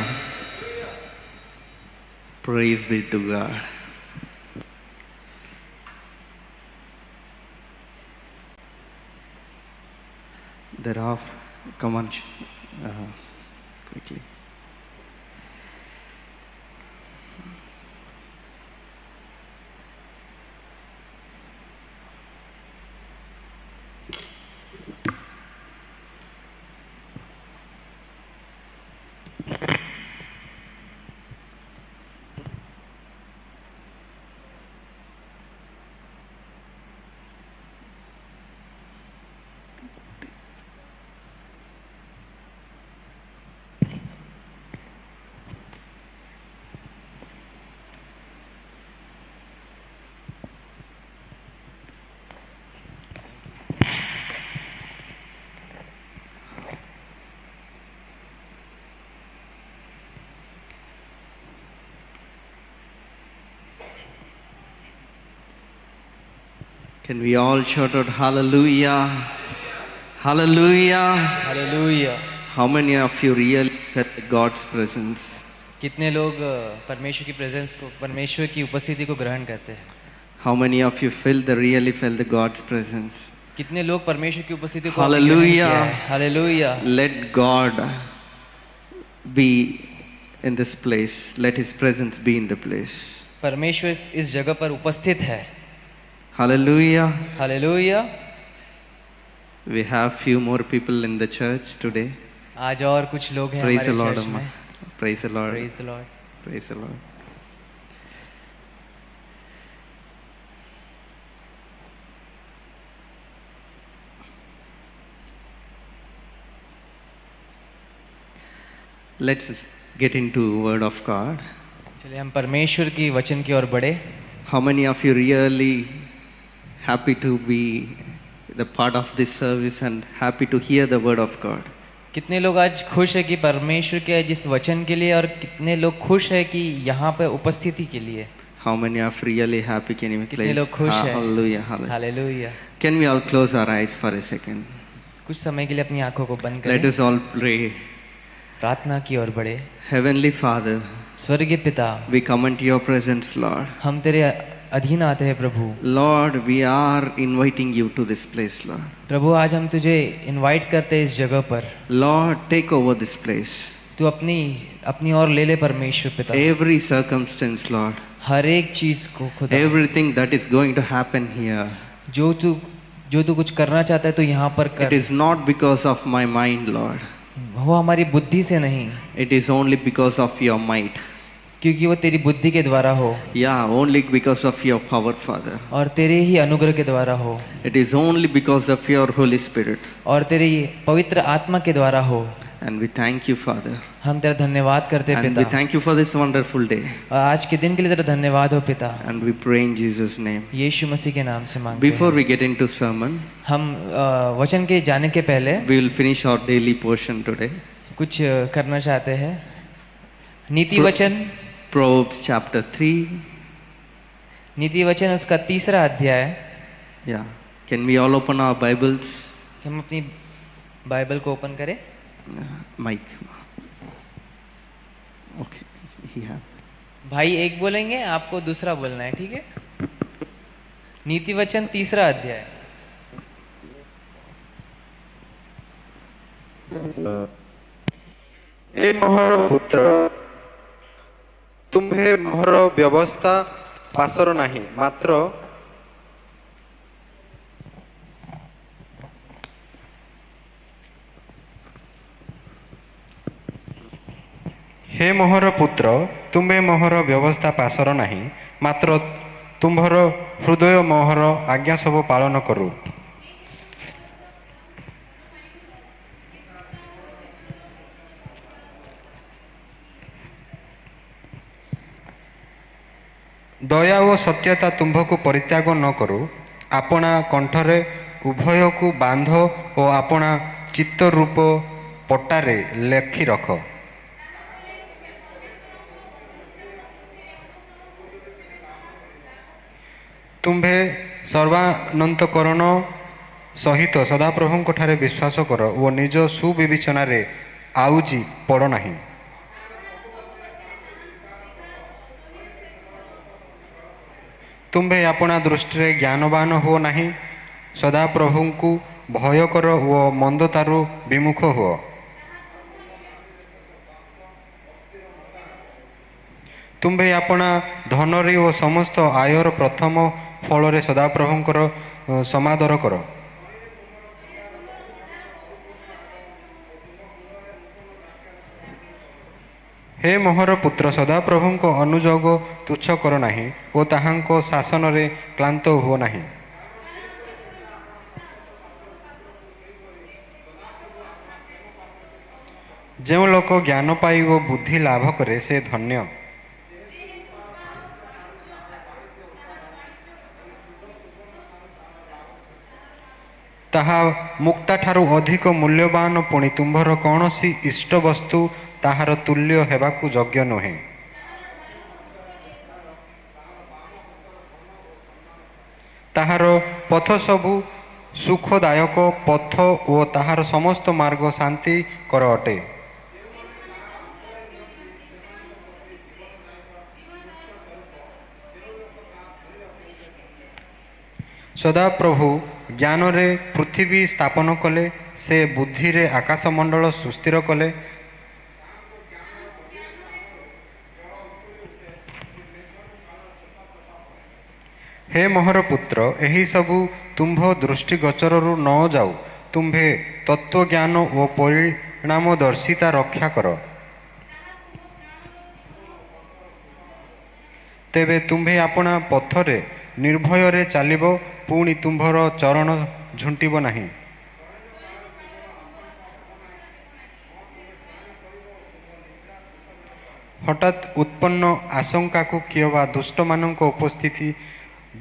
Praise be to God. Thereafter, come on, quickly. Can we all shout out hallelujah? Hallelujah. Hallelujah. How many of you really felt God's presence? कितने लोग परमेश्वर की प्रेजेंस को, परमेश्वर की उपस्थिति को ग्रहण करते हैं? How many of you really felt the God's presence? कितने लोग परमेश्वर की उपस्थिति को Hallelujah. Hallelujah. Let God be in this place. Let His presence be in the place. परमेश्वर इस जगह पर उपस्थित है। Hallelujah. Hallelujah. We have few more people in the church today. आज और कुछ लोग हैं Praise the हमारे Lord. Church Amma. में। Praise the Lord. Praise the Lord. Praise the Lord. Let's get into Word of God. चलिए हम परमेश्वर की वचन की ओर बढ़े। How many of you really happy to be the part of this service and happy to hear the Word of God? कितने लोग आज खुश है कि परमेश्वर के जिस वचन के लिए, और कितने लोग खुश है कि यहाँ पे उपस्थिति के लिए? How many are really happy? Can you कितने please? लोग खुश हैं? Hallelujah, hallelujah. Hallelujah. Can we all close our eyes for a second? कुछ समय के लिए अपनी आंखों को बंद Let करें, us all pray. प्रार्थना की ओर बढ़े। Heavenly Father, स्वर्गीय पिता, we come into your presence, Lord. हम तेरे अधीन आते हैं प्रभु। Lord, we are inviting you to this place, Lord. प्रभु आज हम तुझे इनवाइट करते हैं इस जगह पर। Lord, take over this place. तू अपनी ओर ले ले परमेश्वर पिता। Every circumstance, Lord. हर एक चीज को खुदा, Everything that is going to happen here. जो तू कुछ करना चाहता है तो यहाँ पर It कर। is not because of my mind, Lord. वो हमारी बुद्धि से नहीं, It is only because of your might. क्योंकि वो तेरी बुद्धि के द्वारा हो Yeah, only because of your power, Father. और तेरे ही अनुग्रह के द्वारा हो It is only because of your Holy Spirit. और तेरी पवित्र आत्मा के द्वारा हो। And we thank you, Father. हम तेरा धन्यवाद करते हैं And we पिता, thank you for this wonderful day. और आज के दिन के लिए तेरा धन्यवाद हो पिता। And we pray in Jesus' name. यीशु मसीह के नाम से मांगते Before हैं। we get into sermon, हम वचन के जाने के पहले we will finish our daily portion today. कुछ करना चाहते हैं। नीति वचन, Proverbs chapter 3. नीति वचन उसका 3रा अध्याय। Yeah. Can we all open our Bibles? हम अपनी बाइबल को ओपन करें। Mike. Okay. He have. भाई एक बोलेंगे, आपको दूसरा बोलना है, ठीक है? नीति वचन 3रा अध्याय। ए मोहर पुत्र तुम्हे मोहर व्यवस्था पासर नहीं मात्र हे मोहर पुत्र तुम्हे मोहर व्यवस्था पासर नहीं मात्र तुम्भर हृदय मोहर आज्ञा सब पालन करू। दया ओ सत्यता तुम्भको परित्याग न करू आपणा कंठरे उभय को बांध और आपणा चित्त रूप पट्टारे लेखि रख। तुम्भे सर्वानंतकरण सहित सदाप्रभुଙ୍କ ଠାରେ विश्वास कर ओ निज सुविवेचना रे आउजी पड़ नहीं। तुम्भे अपना दृष्टि रे ज्ञानवान हो नहीं सदाप्रभु को भय कर ओ मंदतारु विमुख हो। तुम्भे अपना धनरे ओ समस्त आयर प्रथम फल रे सदाप्रभुଙ୍କର समादर कर। हे मोहर पुत्र सदाप्रभुଙ୍କ अनुजोग तुच्छ कर नहीं ओ ताहांको शासन रे क्लांत हो नहीं। जो लोक ज्ञान पाई ओ बुद्धि लाभ करे से धन्य। ताहा मुक्ता ठारू अधिक मूल्यवान पुणी तुम्भर कौनसी इष्ट वस्तु ताहार तुल्य हेबाकु योग्य नुहे। ताहार पथ सबु सुखदायक पथ ओ ताहार समस्त मार्ग शांति कर अटे। ସଦାପ୍ରଭୁ ଜ୍ଞାନରେ ପୃଥିବୀ ସ୍ଥାପନ କଲେ, ସେ ବୁଦ୍ଧିରେ ଆକାଶମଣ୍ଡଳ ସୁସ୍ଥିର କଲେ। ହେ ମୋହର ପୁତ୍ର, ଏହିସବୁ ତୁମ୍ଭ ଦୃଷ୍ଟିଗୋଚରରୁ ନ ଯାଉ, ତୁମ୍ଭେ ତତ୍ତ୍ୱଜ୍ଞାନ ଓ ପରିଣାମଦର୍ଶିତା ରକ୍ଷା କର। ତେବେ ତୁମ୍ଭେ ଆପଣା ପଥରେ ନିର୍ଭୟରେ ଚାଲିବ, ପୁଣି ତୁମ୍ଭର ଚରଣ ଝୁଣ୍ଟିବ ନାହିଁ। ହଠାତ୍ ଉତ୍ପନ୍ନ ଆଶଙ୍କାକୁ କିମ୍ବା ଦୁଷ୍ଟମାନଙ୍କ ଉପସ୍ଥିତି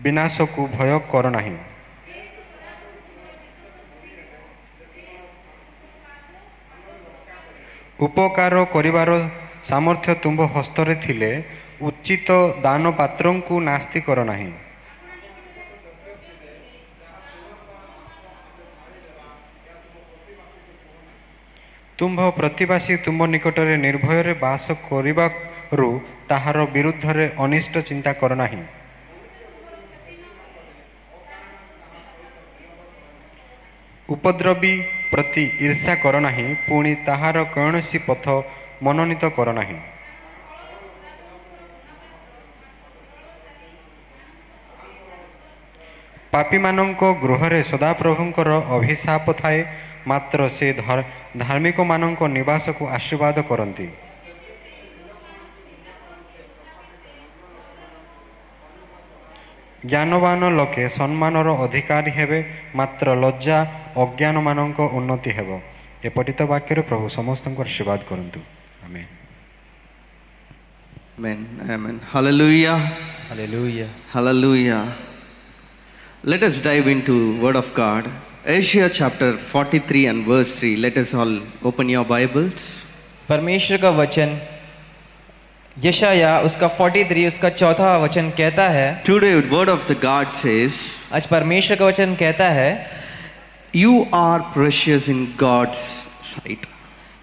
ବିନାଶକୁ ଭୟ କର ନାହିଁ। ଉପକାର କରିବାର ସାମର୍ଥ୍ୟ ତୁମ୍ଭ ହସ୍ତରେ ଥିଲେ, ଉଚିତ ଦାନ ପାତ୍ରଙ୍କୁ ନାସ୍ତି କର ନାହିଁ। ତୁମ୍ଭ ପ୍ରତିବାସୀ ତୁମ୍ଭ ନିକଟରେ ନିର୍ଭୟରେ ବାସ କରିବାରୁ ତାହାର ବିରୁଦ୍ଧରେ ଅନିଷ୍ଟ ଚିନ୍ତା କର ନାହିଁ। ଉପଦ୍ରବୀ ପ୍ରତି ଈର୍ଷା କର ନାହିଁ, ପୁଣି ତାହାର କୌଣସି ପଥ ମନୋନୀତ କର ନାହିଁ। ପାପୀମାନଙ୍କ ଗୃହରେ ସଦାପ୍ରଭୁଙ୍କର ଅଭିଶାପ ଥାଏ, ମାତ୍ର ସେ ଧାର୍ମିକମାନଙ୍କ ନିବାସକୁ ଆଶୀର୍ବାଦ କରନ୍ତି। ଜ୍ଞାନବାନ ଲୋକେ ସମ୍ମାନର ଅଧିକାରୀ ହେବେ, ମାତ୍ର ଲଜ୍ଜା ଅଜ୍ଞାନମାନଙ୍କ ଉନ୍ନତି ହେବ। ଏ ପଠିତ ବାକ୍ୟରେ ପ୍ରଭୁ ସମସ୍ତଙ୍କୁ ଆଶୀର୍ବାଦ କରନ୍ତୁ। ଆମେନ୍। Amen. Amen. Hallelujah. Hallelujah. Hallelujah. Let us dive into Word of God. Isaiah chapter 43 and verse 3. Let us all open your Bibles. परमेश्वर का वचन यशाया उसका 43 उसका चौथा वचन कहता है, Today Word of the God says, आज परमेश्वर का वचन कहता है, you are precious in God's sight.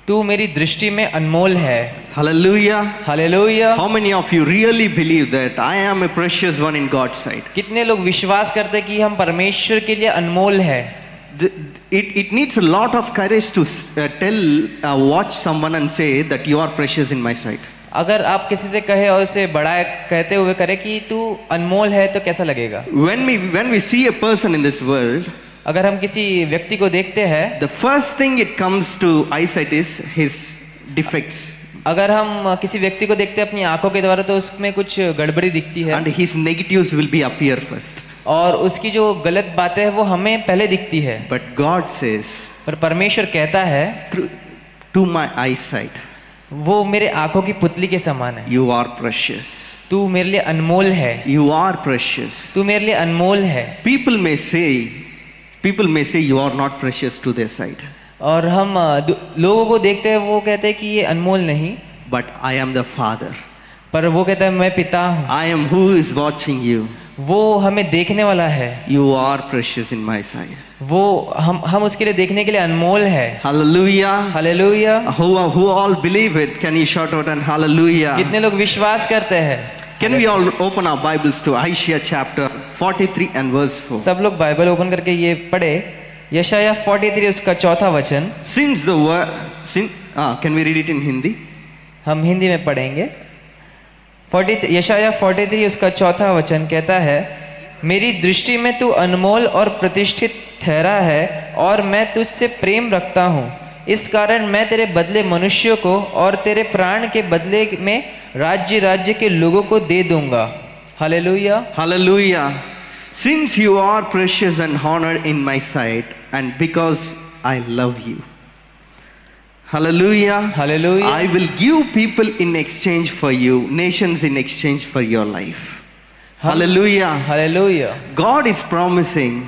तू मेरी दृष्टि में अनमोल है। Hallelujah. Hallelujah. How many of you really believe that I am a precious one in God's sight? कितने लोग विश्वास करते हैं कि हम परमेश्वर के लिए अनमोल है? It needs a lot of courage to watch someone and say that you are precious in my sight. अगर आप किसी से कहे और उसे बड़ा कहते हुए करे कि तू अनमोल है, तो कैसा लगेगा? When we see a person in this world, अगर हम किसी व्यक्ति को देखते हैं, the first thing it comes to eyesight is his defects. अगर हम किसी व्यक्ति को देखते हैं अपनी आंखों के द्वारा, तो उसमें कुछ गड़बड़ी दिखती है And his negatives will be appear first. और उसकी जो गलत बातें हैं वो हमें पहले दिखती है। But God says, पर परमेश्वर कहता है, to my eyesight, वो मेरे आंखों की पुतली के समान है। you are precious. तू मेरे लिए अनमोल है। You are precious. तू मेरे लिए अनमोल है। People may say you are not precious to their sight. और हम लोगों को देखते हैं, वो कहते हैं कि ये अनमोल नहीं, But I am the Father. पर वो कहता है मैं पिता हूँ। I am who is watching you. वो हमें देखने वाला है। You are precious in my sight. वो हम उसके लिए देखने के लिए अनमोल है। Hallelujah. Hallelujah. Who all believe it? Can you shout out and hallelujah? कितने लोग विश्वास करते हैं? Can we all open our Bibles to Isaiah chapter 43 and verse 4? सब लोग बाइबल ओपन करके ये पढ़े, यशाया 43 उसका चौथा वचन। Since the word, can we read it in Hindi? हम हिंदी में पढ़ेंगे। यशाया 43 उसका चौथा वचन कहता है, मेरी दृष्टि में तू अनमोल और प्रतिष्ठित ठहरा है, और मैं तुझसे प्रेम रखता हूँ। इस कारण मैं तेरे बदले मनुष्यों को और तेरे प्राण के बदले में राज्य राज्य के लोगों को दे दूंगा। Hallelujah. Hallelujah. Since you are precious and honored in my sight, and because I love you. Hallelujah. Hallelujah. I will give people in exchange for you, nations in exchange for your life. Hallelujah. Hallelujah. God is promising,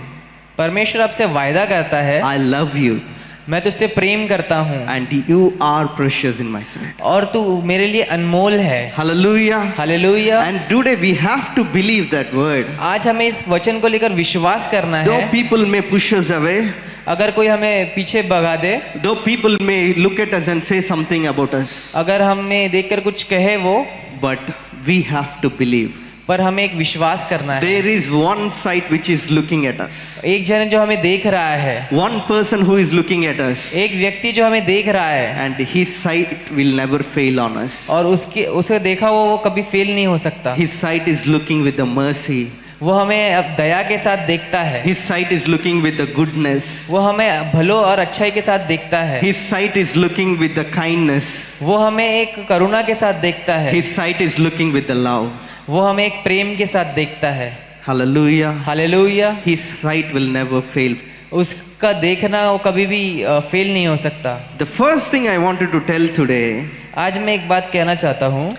परमेश्वर आपसे वायदा करता है, I love you मैं तुझसे प्रेम करता हूँ and you are precious in my sight. और तू मेरे लिए अनमोल है। Hallelujah. Hallelujah. And today we have to believe that word. आज हमें इस वचन को लेकर विश्वास करना Though है। people may push us away, अगर कोई हमें पीछे भगा दे, though people may look at us and say something about us, अगर हमें देखकर कुछ कहे वो, but we have to believe. पर हमें एक विश्वास करना है। There is one sight which is looking at us. एक जन जो हमें देख रहा है, One person who is looking at us. एक व्यक्ति जो हमें देख रहा है, And his sight will never fail on us. और उसे देखा वो कभी फेल नहीं हो सकता। His sight is looking with the mercy. वो हमें अब दया के साथ देखता है। His sight is looking with the goodness. वो हमें भलो और अच्छाई के साथ देखता है। His sight is looking with the kindness. वो हमें एक करुणा के साथ देखता है। His sight is looking with the love. वो हमें एक प्रेम के साथ देखता है। Hallelujah. Hallelujah. His sight will never fail. उसका देखना वो कभी भी फेल नहीं हो सकता। The first thing I wanted to tell today, आज मैं एक बात कहना चाहता हूँ,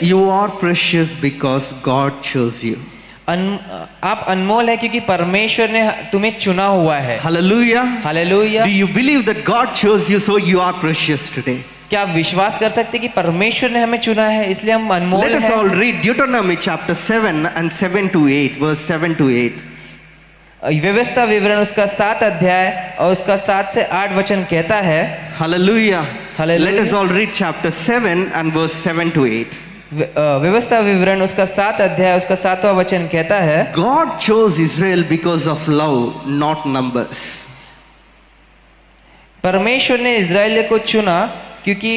you are precious because God chose you. आप अनमोल है क्योंकि परमेश्वर ने तुम्हें चुना हुआ है। Hallelujah. Hallelujah. Do you believe that God chose you so you are precious today? क्या आप विश्वास कर सकते कि परमेश्वर ने हमें चुना है इसलिए हम अनमोल Let us हैं? all read Deuteronomy chapter 7 and 7 to 8, verse 7 to 8. व्यवस्था विवरण उसका 7 अध्याय और उसका 7 से 8 वचन कहता है। Hallelujah. Hallelujah. Let us all read chapter 7 and verse 7 to 8. व्यवस्था विवरण उसका 7 अध्याय उसका 7वां वचन कहता है, God chose Israel because of love, not numbers. परमेश्वर ने इजराइल को चुना क्योंकि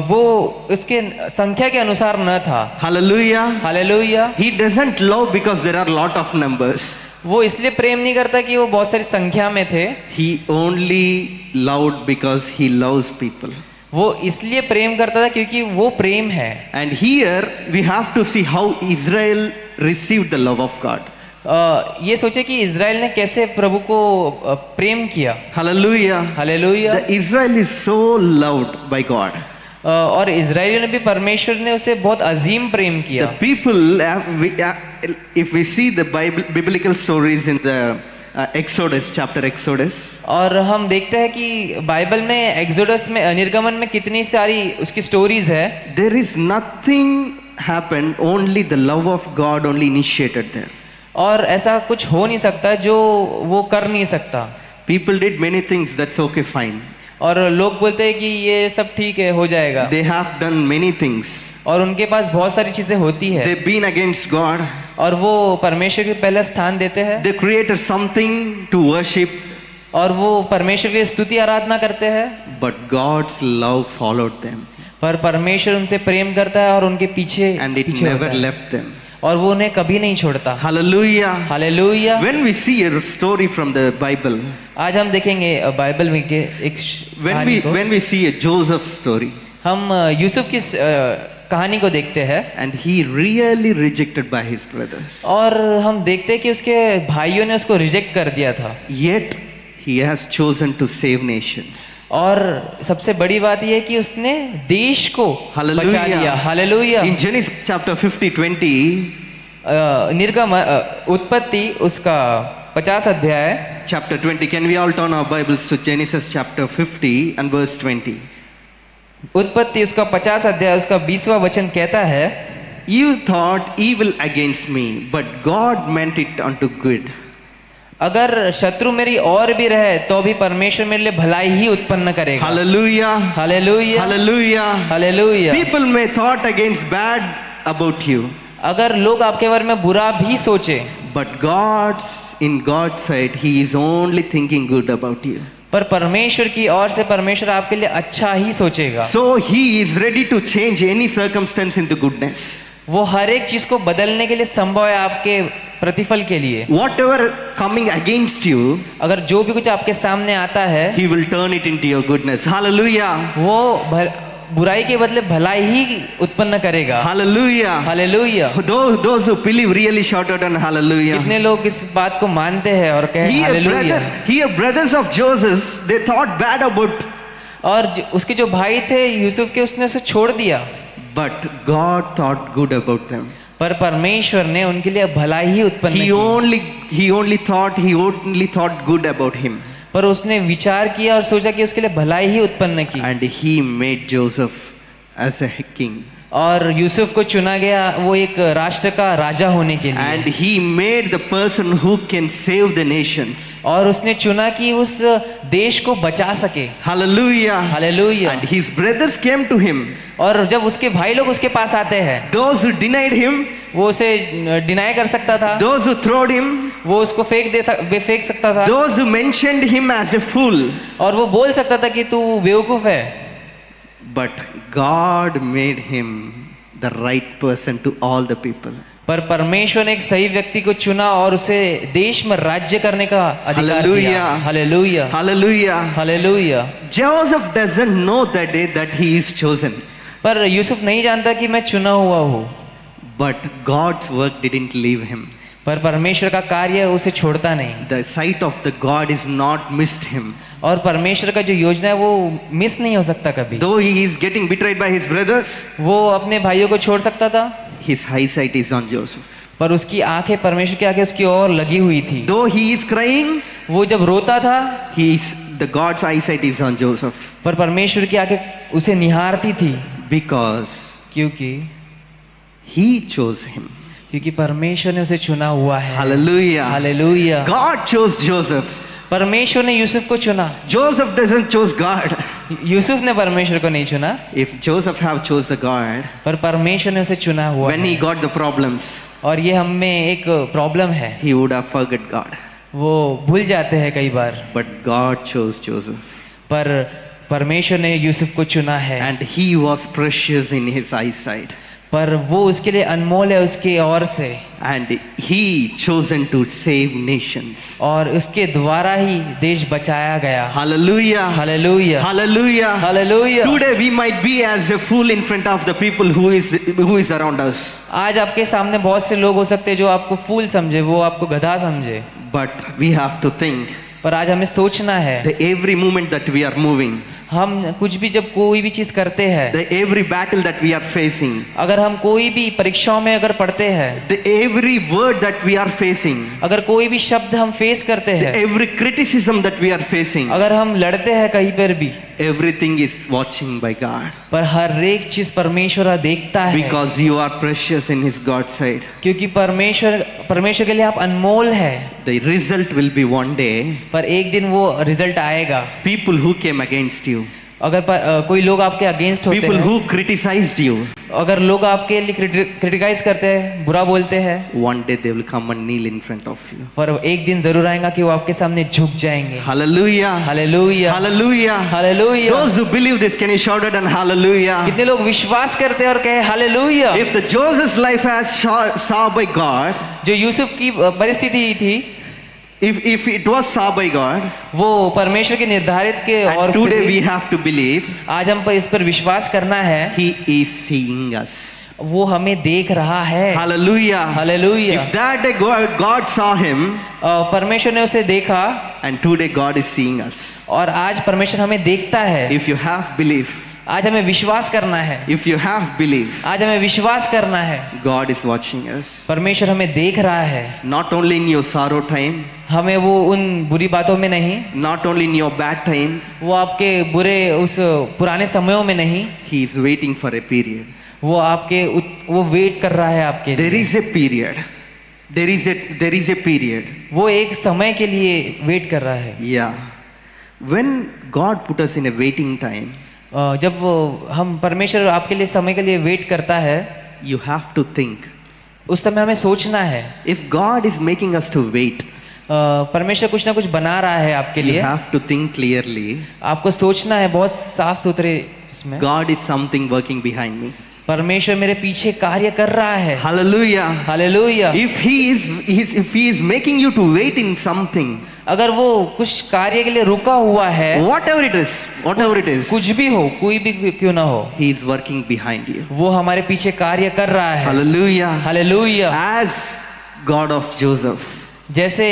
वो उसके संख्या के अनुसार न था। Hallelujah. Hallelujah. He doesn't love because there are lot of numbers. वो इसलिए प्रेम नहीं करता कि वो बहुत सारी संख्या में थे, He only loved because he loves people. वो इसलिए प्रेम करता था क्योंकि वो प्रेम है। And here we have to see how Israel received the love of God. ये सोचे कि इजराइल ने कैसे प्रभु को प्रेम किया। Hallelujah. Hallelujah. The Israel is so loved by God. और इजराइलियों ने भी परमेश्वर ने उसे बहुत अजीम प्रेम किया। The people, if we see the biblical stories in the Exodus, chapter Exodus, और हम देखते हैं कि बाइबल में एक्सोडस में निर्गमन में कितनी सारी उसकी स्टोरीज है। there is nothing happened, only the love of God only initiated there. और ऐसा कुछ हो नहीं सकता जो वो कर नहीं सकता। People did many things, that's okay, fine. और लोग बोलते हैं कि ये सब ठीक है, हो जाएगा, They have done many things. और उनके पास बहुत सारी चीजें होती है They've been against God. और वो परमेश्वर के पहले स्थान देते हैं, They created something to worship, और वो परमेश्वर की स्तुति आराधना करते हैं, but God's love followed them पर परमेश्वर उनसे प्रेम करता है और उनके पीछे and it पीछे never होता है, left them. और वो उन्हें कभी नहीं छोड़ता। Hallelujah. Hallelujah. When we see a story from the Bible, आज हम देखेंगे बाइबल में के एक कहानी को। when we see a Joseph story, हम यूसुफ की कहानी को देखते हैं, and he really rejected by his brothers, और हम देखते हैं कि उसके भाइयों ने उसको रिजेक्ट कर दिया था, yet he has chosen to save nations. और सबसे बड़ी बात यह है कि उसने देश को बचा लिया। हालेलुया। In Genesis chapter 50:20, निर्गम उत्पत्ति उसका 50 अध्याय chapter 20, can we all turn our Bibles to Genesis chapter 50 and verse 20? उत्पत्ति उसका 50 अध्याय उसका 20वां वचन कहता है, You thought evil against me, but God meant it unto good. अगर शत्रु मेरी और भी रहे तो भी परमेश्वर मेरे लिए भलाई ही उत्पन्न करेगा। Hallelujah. Hallelujah. Hallelujah. Hallelujah. People may thought against bad about you, अगर लोग आपके बारे में बुरा भी सोचे, but in God's sight, He is only thinking good about you. पर परमेश्वर की ओर से परमेश्वर आपके लिए अच्छा ही सोचेगा। So He is ready to change any circumstance into goodness. वो हर एक चीज को बदलने के लिए संभव है आपके प्रतिफल के लिए। Whatever coming against you, अगर जो भी कुछ आपके सामने आता है, He will turn it into your goodness. Hallelujah. वो बुराई के बदले भलाई ही उत्पन्न करेगा। Hallelujah. Hallelujah. Those who believe really shout out and hallelujah. कितने लोग इस बात को मानते हैं और कहे hallelujah. Here brothers of Joseph, they thought bad about, और उसके जो भाई थे यूसुफ के, उसने उसे छोड़ दिया, but God thought good about them. पर परमेश्वर ने उनके लिए भलाई ही उत्पन्न की। He only thought good about him. पर उसने विचार किया और सोचा कि उसके लिए भलाई ही उत्पन्न की। And he made Joseph as a king. और यूसुफ को चुना गया वो एक राष्ट्र का राजा होने के लिए, And he made the person who can save the nations. और उसने चुना कि उस देश को बचा सके। Hallelujah. Hallelujah. And his brothers came to him. और जब उसके भाई लोग उसके पास आते हैं, Those who denied him, वो उसे डिनाई कर सकता था, those who throwed him, वो उसको फेंक सकता था, those who mentioned him as a fool. और वो बोल सकता था कि तू बेवकूफ है। But God made him the right person to all the people. पर परमेश्वर ने एक सही व्यक्ति को चुना और उसे देश में राज्य करने का अधिकार दिया। Hallelujah. Hallelujah, Hallelujah. Hallelujah. Joseph doesn't know that day that he is chosen. पर यूसुफ नहीं जानता कि मैं चुना हुआ हूँ, But God's work didn't leave him. पर परमेश्वर का कार्य उसे छोड़ता नहीं, The sight of the God is not missed him. और परमेश्वर का जो योजना है वो मिस नहीं हो सकता कभी। Though he is getting betrayed by his brothers, वो अपने भाइयों को छोड़ सकता था, his eyesight is on Joseph. पर उसकी आंखें परमेश्वर की आंखें उसकी ओर लगी हुई थी। Though he is crying, वो जब रोता था, the God's eyesight is on Joseph. पर परमेश्वर की आंखें उसे निहारती थी, Because क्योंकि chose him. क्योंकि परमेश्वर ने उसे चुना हुआ है। Hallelujah. Hallelujah. God chose Joseph. परमेश्वर ने यूसुफ को चुना, Joseph doesn't choose God. Yusuf ने परमेश्वर को नहीं चुना, If Joseph have chose the God, पर परमेश्वर ने उसे चुना हुआ when he है। got the problems, और ये हम में एक प्रॉब्लम है, he would have forgot God. वो भूल जाते हैं कई बार, But God chose Joseph. पर परमेश्वर ने यूसुफ को चुना है, And he was precious in his eyesight. पर वो उसके लिए अनमोल है उसके ओर से, And he chosen to save nations. और उसके द्वारा ही देश बचाया गया। Hallelujah. Hallelujah, Hallelujah. Hallelujah. Today we might be as a fool in front of the people who is around us. आज आपके सामने बहुत से लोग हो सकते हैं जो आपको फूल समझे, वो आपको गधा समझे, But we have to think पर आज हमें सोचना है, that every moment that we are moving, हम कुछ भी जब कोई भी चीज करते हैं, the every battle that we are facing, अगर हम कोई भी परीक्षाओं में अगर पढ़ते हैं, the every word that we are facing, अगर कोई भी शब्द हम फेस करते the हैं, every criticism that we are facing, अगर हम लड़ते हैं कहीं पर भी, everything is watching by God. पर हर एक चीज परमेश्वर देखता है, Because you are precious in His God's sight. क्योंकि परमेश्वर के लिए आप अनमोल है। The result will be one day, पर एक दिन वो रिजल्ट आएगा। people who came against you, अगर कोई लोग आपके अगेंस्ट होते people हैं, who criticized you, अगर लोग आपके लिए क्रिटिकाइज करते हैं, बुरा बोलते हैं, one day they will come and kneel in front of you. पर एक दिन जरूर आएगा कि वो आपके सामने झुक जाएंगे। Hallelujah. Hallelujah, Hallelujah. Hallelujah. Those who believe this, can you shout it and hallelujah? कितने लोग विश्वास करते हैं और कहे hallelujah. If the Joseph's life has saw by God, जो यूसुफ की परिस्थिति थी, if it was saw by God, वो परमेश्वर के निर्धारित के और and today we have to believe, आज हम पर इस पर विश्वास करना है, He is seeing us. वो हमें देख रहा है। Hallelujah. Hallelujah. If that day God saw him, परमेश्वर ने उसे देखा, and today God is seeing us. और आज परमेश्वर हमें देखता है। If you have belief, आज हमें विश्वास करना है, if you have belief, आज हमें विश्वास करना है, God is watching us. परमेश्वर हमें देख रहा है। Not only in your sorrow time, हमें वो उन बुरी बातों में नहीं, not only in your bad time, वो आपके बुरे उस पुराने समयों में नहीं, He is waiting for a period. वो आपके वो वेट कर रहा है आपके There लिए। is a period. There is a period. वो एक समय के लिए वेट कर रहा है। Yeah. When God put us in a waiting time, जब हम परमेश्वर आपके लिए समय के लिए वेट करता है, you have to think. उस समय हमें सोचना है। If God is making us to wait, परमेश्वर कुछ ना कुछ बना रहा है आपके you लिए, have to think clearly. आपको सोचना है बहुत साफ सुथरे इसमें। God is something working behind me. परमेश्वर मेरे पीछे कार्य कर रहा है। Hallelujah. Hallelujah. If He is making you to wait in something, अगर वो कुछ कार्य के लिए रुका हुआ है, whatever it is, कुछ भी हो, कोई भी क्यों ना हो, He is working behind you. वो हमारे पीछे कार्य कर रहा है। Hallelujah. Hallelujah. As God of Joseph, जैसे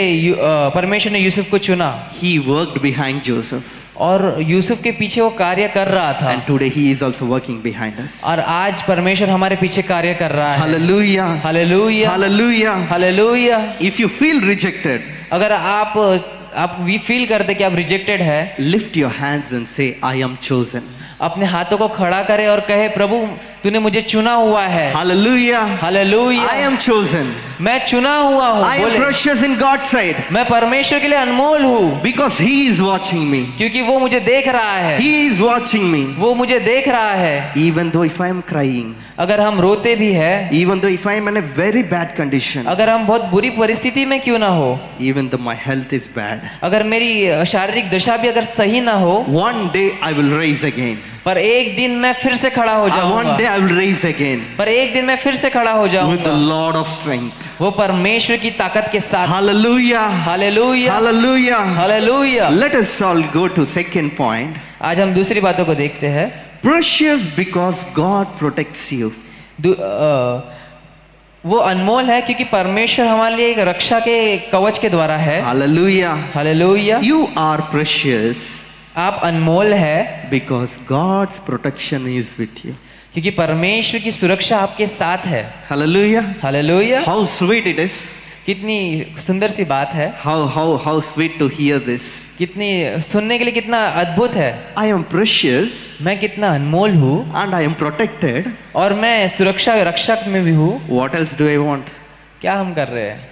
परमेश्वर ने यूसुफ को चुना, He worked behind Joseph. और यूसुफ के पीछे वो कार्य कर रहा था, And today He is also working behind us. और आज परमेश्वर हमारे पीछे कार्य कर रहा है। Hallelujah. Hallelujah, Hallelujah. Hallelujah. If you feel rejected, अगर आप भी फील करते कि आप रिजेक्टेड है, lift your hands and say, I am chosen. अपने हाथों को खड़ा करे और कहे, प्रभु तूने मुझे चुना हुआ है। Hallelujah. Hallelujah. I am chosen. मैं चुना हुआ हूँ। I am बोले, precious in God's sight मैं परमेश्वर के लिए अनमोल हूँ, because He is watching me. क्योंकि वो मुझे देख रहा है। He is watching me. वो मुझे देख रहा है। Even though if I am crying, अगर हम रोते भी है, even though if I am in a very bad condition, अगर हम बहुत बुरी परिस्थिति में क्यों ना हो, even though my health is bad, अगर मेरी शारीरिक दशा भी अगर सही ना हो, one day I will rise again. पर एक दिन मैं फिर से खड़ा हो One जाऊंगा। day I will rise again पर एक दिन मैं फिर से खड़ा हो with the जाऊंगा, Lord of strength. वो परमेश्वर की ताकत के साथ। Hallelujah. Hallelujah. Hallelujah. Hallelujah. Let us all go to second point. आज हम दूसरी बातों को देखते हैं। Precious because God protects you. वो अनमोल है क्योंकि परमेश्वर हमारे लिए एक रक्षा के कवच के द्वारा है। Hallelujah. Hallelujah. You are precious आप अनमोल है because God's protection is with you. क्योंकि परमेश्वर की सुरक्षा आपके साथ है। Hallelujah. Hallelujah. How sweet it is. कितनी सुंदर सी बात है। How sweet to hear this. कितनी सुनने के लिए कितना अद्भुत है। I am precious मैं कितना अनमोल हूँ and I am protected. और मैं सुरक्षा रक्षक में भी हूँ। What else do I want? क्या हम कर रहे हैं?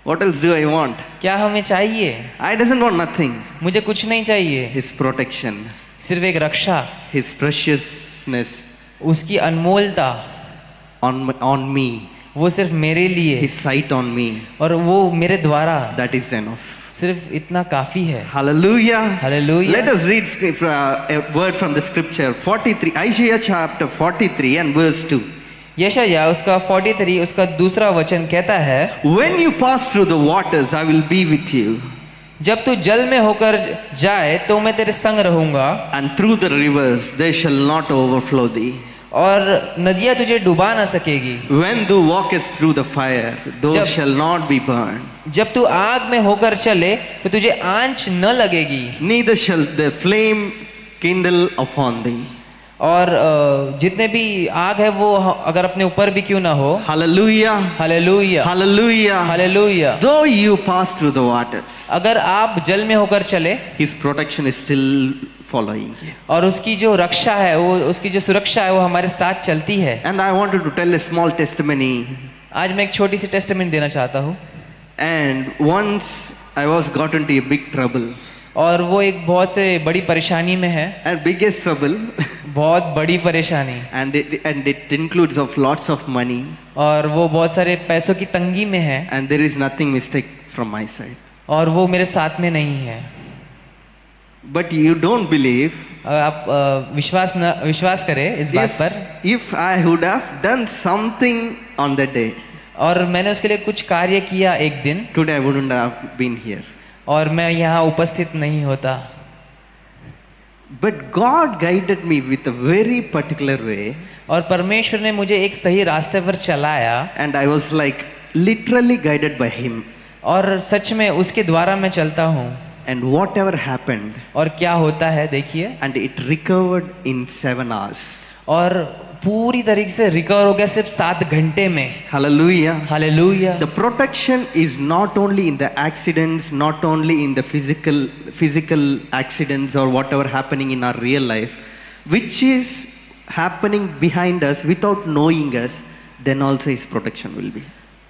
What else do I want? क्या हमें चाहिए? I doesn't want nothing. मुझे कुछ नहीं चाहिए, His protection, सिर्फ एक रक्षा, His preciousness उसकी अनमोलता, on me, वो सिर्फ मेरे लिए His sight on me. और वो मेरे द्वारा, That is enough. सिर्फ इतना काफी है। Hallelujah. Hallelujah. Let us read a word from the scripture. 43, Isaiah chapter 43 and verse 2. यशायाह उसका 43 उसका दूसरा वचन कहता है, When you pass through the waters, I will be with you. जब तू जल में होकर जाए तो मैं तेरे संग रहूंगा, And through the rivers, they shall not overflow thee. और नदियां तुझे डुबा ना सकेगी। When thou walkest through the fire, thou जब- shall not be burned. जब तू आग में होकर चले तो तुझे आंच न लगेगी, Neither shall the flame kindle upon thee. और जितने भी आग है वो अगर अपने ऊपर भी क्यों ना हो। Hallelujah. Hallelujah. Hallelujah. Hallelujah. Though you pass through the waters, अगर आप जल में होकर चले His protection is still following you. और उसकी जो रक्षा है, वो उसकी जो सुरक्षा है वो हमारे साथ चलती है। And I wanted to tell a small testimony. आज मैं एक छोटी सी टेस्टमेंट देना चाहता हूँ। And once I was got into a big trouble. और वो एक बहुत से बड़ी परेशानी में है, And biggest trouble. बहुत बड़ी परेशानी, and it includes of lots of money. और वो बहुत सारे पैसों की तंगी में है, And there is nothing mistake from my side. और वो मेरे साथ में नहीं है। But you don't believe. आप विश्वास करें इस बात पर। If I would have done something on that day, और मैंने उसके लिए कुछ कार्य किया एक दिन, today I wouldn't have been here. और मैं यहाँ उपस्थित नहीं होता। But God guided me with a very particular way. और परमेश्वर ने मुझे एक सही रास्ते पर चलाया, And I was like literally guided by Him. और सच में उसके द्वारा मैं चलता हूँ। And whatever happened, और क्या होता है देखिए, and it recovered in 7 hours. और पूरी तरीके से रिकवर हो गया सिर्फ 7 घंटे में। Hallelujah. Hallelujah. The protection is not only in the accidents, not only in the physical accidents or whatever happening in our real life, which is happening behind us without knowing us, then also His protection will be.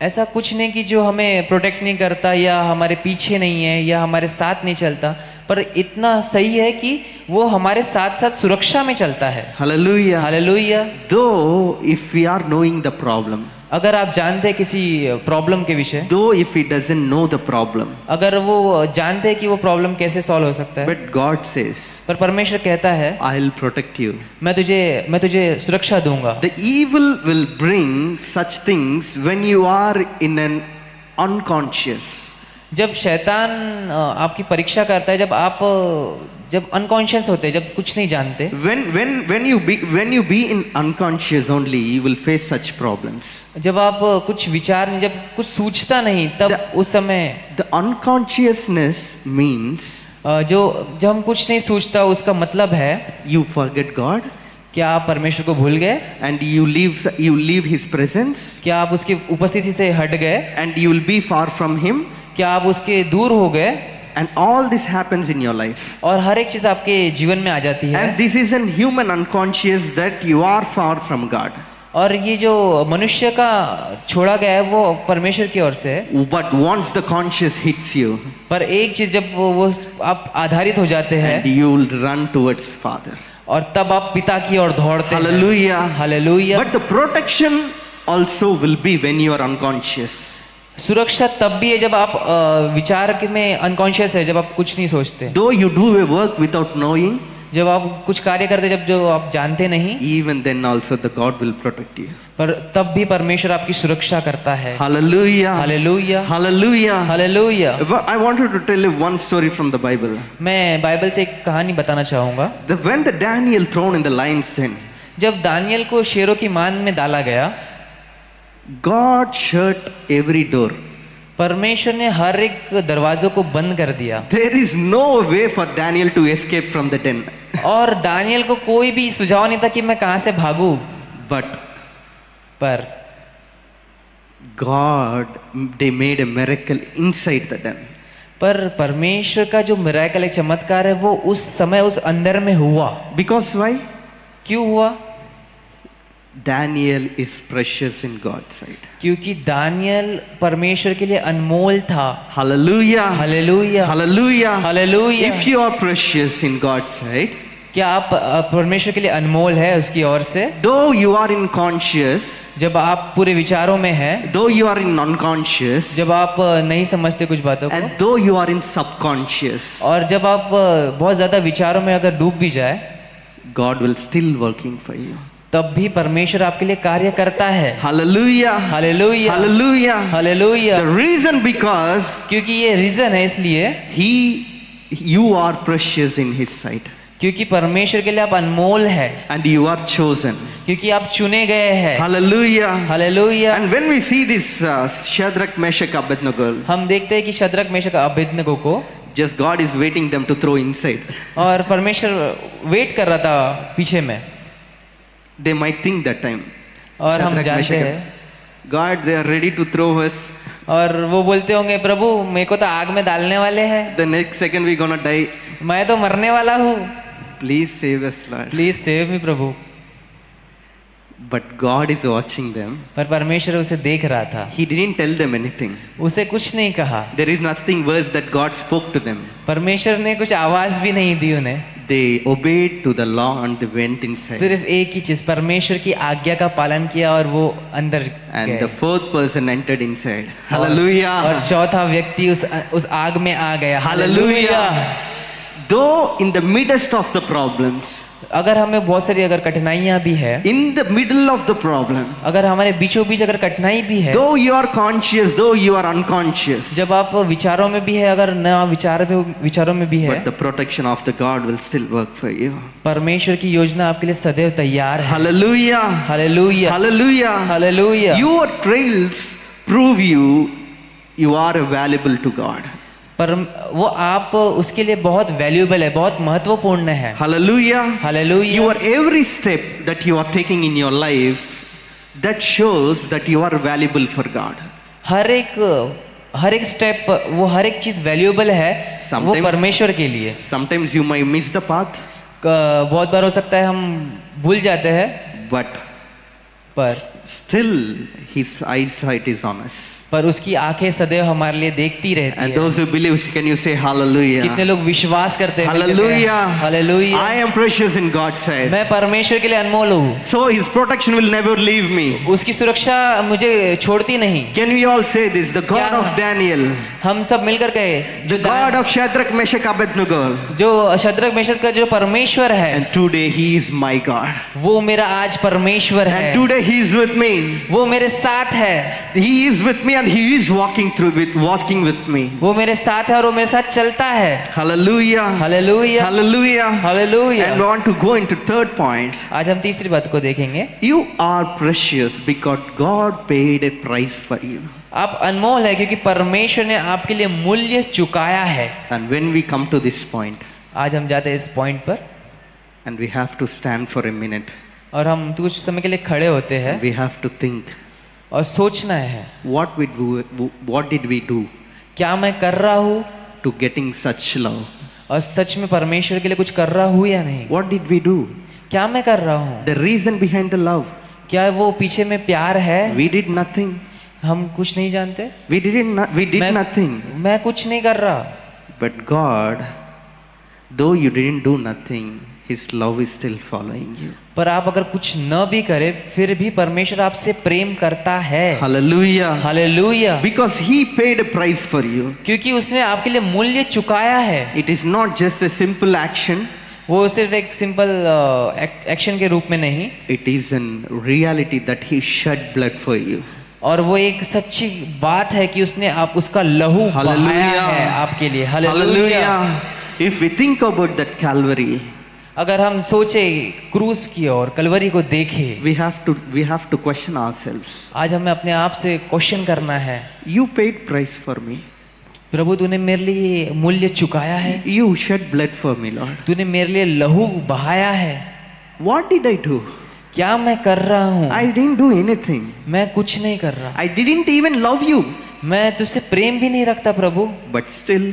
ऐसा कुछ नहीं कि जो हमें प्रोटेक्ट नहीं करता या हमारे पीछे नहीं है या हमारे साथ नहीं चलता, पर इतना सही है कि वो हमारे साथ साथ सुरक्षा में चलता है। Hallelujah. Hallelujah. Though if we are knowing the problem, अगर आप जानते हैं किसी प्रॉब्लम के विषय, though if he doesn't know the problem, अगर वो जानते हैं कि वो प्रॉब्लम कैसे सॉल्व हो सकता है, but God says, पर परमेश्वर कहता है I'll protect you. मैं तुझे सुरक्षा दूंगा। The evil will bring such things when you are in an unconscious. जब शैतान आपकी परीक्षा करता है, जब अनकॉन्शियस होते हैं, जब कुछ नहीं जानते, When you be in unconscious only, you will face such problems. जब आप कुछ विचार नहीं, जब कुछ सोचता नहीं, तब उस समय The unconsciousness means जब हम कुछ नहीं सोचता, उसका मतलब है you forget God क्या आप परमेश्वर को भूल गए, and you leave His presence क्या आप उसकी उपस्थिति से हट गए, and you will be far from Him क्या आप उसके दूर हो गए, And all this happens in your life. और हर एक चीज आपके जीवन में आ जाती है। And this is an human unconscious that you are far from God. और ये जो मनुष्य का छोड़ा गया है वो परमेश्वर की ओर से है। But once the conscious hits you, पर एक चीज जब वो आप आधारित हो जाते हैं and you will run towards Father. और तब आप पिता की ओर दौड़ते हैं। Hallelujah. Hallelujah. But the protection also will be when you are unconscious. सुरक्षा तब भी है जब आप विचार में अनकॉन्शियस है, जब आप कुछ नहीं सोचते। Though you do a work without knowing, जब आप कुछ कार्य करते जब जो आप जानते नहीं, even then also the God will protect you. पर तब भी परमेश्वर आपकी सुरक्षा करता है। Hallelujah. Hallelujah. Hallelujah. Hallelujah. I wanted to tell you one story from the Bible. मैं बाइबल से एक कहानी बताना चाहूंगा। When the Daniel thrown in the lion's den, जब दानियल को शेरों की मान में डाला गया, God shut every door. परमेश्वर ने हर एक दरवाजों को बंद कर दिया There is no way for Daniel to escape from the den. और दानियल को कोई भी सुझाव नहीं था कि मैं कहां से भागूं। But पर God, they made a miracle inside the den. पर परमेश्वर का जो मिराकल एक चमत्कार है वो उस समय उस अंदर में हुआ। Because why? क्यों हुआ? Daniel is precious in God's sight. क्योंकि दानियल परमेश्वर के लिए अनमोल था। Hallelujah. Hallelujah. Hallelujah. Hallelujah. If you are precious in God's sight, क्या आप परमेश्वर के लिए अनमोल है उसकी ओर से? though you are in conscious, जब आप पूरे विचारों में हैं, though you are in unconscious, जब आप नहीं समझते कुछ बातों को, and though you are in subconscious, और जब आप बहुत ज्यादा विचारों में अगर डूब भी जाए, God will still working for you. तब भी परमेश्वर आपके लिए कार्य करता है। Hallelujah. Hallelujah. Hallelujah. Hallelujah. The reason because क्योंकि ये रीजन है, इसलिए you are precious in His sight, क्योंकि परमेश्वर के लिए आप अनमोल है, and you are chosen. क्योंकि आप चुने गए हैं। Hallelujah. Hallelujah. And when we see this Shadrach, Meshach, Abednego, हम देखते हैं कि शद्रक मेशक अबेदनगो को just God is waiting them to throw inside. और परमेश्वर वेट कर रहा था पीछे में। They might think that time. और हम Shadrach, जानते Meshach, हैं, God, they are ready to throw us. और वो बोलते होंगे प्रभु मेरे को तो आग में डालने वाले हैं, The next second we're gonna die. मैं तो मरने वाला हूँ, Please save us, Lord. Please save me Prabhu. But God is watching them. पर परमेश्वर उसे देख रहा था, He didn't tell them anything. उसे कुछ नहीं कहा। There is nothing worse that God spoke to them. परमेश्वर ने कुछ आवाज भी नहीं दी उन्हें। They obeyed to the law and they went inside. सिर्फ एक ही चीज, परमेश्वर की आज्ञा का पालन किया और वो अंदर And गए। the fourth person entered inside. और Hallelujah. चौथा व्यक्ति उस आग में आ गया। Hallelujah. Though in the midst of the problems, अगर हमें बहुत सारी अगर कठिनाइयां भी है, in the middle of the problem, अगर हमारे बीचों बीच अगर कठिनाई भी है, though you are conscious, though you are unconscious, जब आप विचारों में भी है, अगर न विचारों में भी है, but the protection of the God will still work for you. परमेश्वर की योजना आपके लिए सदैव तैयार है। Hallelujah. Hallelujah. Hallelujah. Hallelujah. Your trials prove you are valuable to God. पर वो आप उसके लिए बहुत वैल्यूएबल है, बहुत महत्वपूर्ण है। Hallelujah. Hallelujah. Your every step that you are taking in your life, that shows that you are valuable for God. हर एक स्टेप, वो हर एक चीज वैल्यूएबल है वो Sometimes- परमेश्वर के लिए। Sometimes you might miss the path, बहुत बार हो सकता है हम भूल जाते हैं, but पर still His eyesight is on us. पर उसकी आंखें सदैव हमारे लिए देखती रहती And है। those who believe, can you say hallelujah? कितने लोग विश्वास करते हैं? Hallelujah. Hallelujah. I am precious in God's sight. मैं परमेश्वर के लिए अनमोल हूँ, So His protection will never leave me. उसकी सुरक्षा मुझे छोड़ती नहीं। Can we all say this? The God क्या? of Daniel, हम सब मिलकर कहे, the God of Shadrach, Meshach, Abednego, जो शद्रक मेशक का जो परमेश्वर है, and today He is my God. वो मेरा आज परमेश्वर है, And today He is with me. वो मेरे साथ है, He is with me and He is walking with me. वो मेरे साथ है और वो मेरे साथ चलता है। Hallelujah. Hallelujah. Hallelujah. Hallelujah. And I want to go into third point. आज हम तीसरी बात को देखेंगे। You are precious because God paid a price for you. आप अनमोल है क्योंकि परमेश्वर ने आपके लिए मूल्य चुकाया है। And when we come to this point, आज हम जाते हैं इस पॉइंट पर and we have to stand for a minute, और हम कुछ समय के लिए खड़े होते हैं we have to think, और सोचना है, what did we do? क्या मैं कर रहा हूँ to getting such love? और सच में परमेश्वर के लिए कुछ कर रहा हूँ या नहीं? What did we do? क्या मैं कर रहा हूँ? The reason behind the love. क्या वो पीछे में प्यार है? We did nothing. हम कुछ नहीं जानते? We did मैं- nothing. मैं कुछ नहीं कर रहा, But God, though you didn't do nothing, His love is still following you. पर आप अगर कुछ न भी करे फिर भी परमेश्वर आपसे प्रेम करता है। Hallelujah. Hallelujah. Because He paid a price for you. क्योंकि उसने आपके लिए मूल्य चुकाया है। It is not just a simple action, वो सिर्फ एक सिंपल एक्शन के रूप में नहीं, it is a reality that He shed blood for you. और वो एक सच्ची बात है कि उसने आप उसका लहू बहाया है आपके लिए। Hallelujah. Hallelujah. If we think about that Calvary, अगर हम सोचे क्रूस की और कलवरी को देखें, we have to question ourselves. आज हमें अपने आप से क्वेश्चन करना है, You paid price for me. प्रभु तूने मेरे लिए मूल्य चुकाया है, You shed blood for me, Lord. तूने मेरे लिए लहू बहाया है। What did I do? क्या मैं कर रहा हूँ? I didn't do anything. मैं कुछ नहीं कर रहा, I didn't even love you. मैं तुझसे प्रेम भी नहीं रखता प्रभु, But still,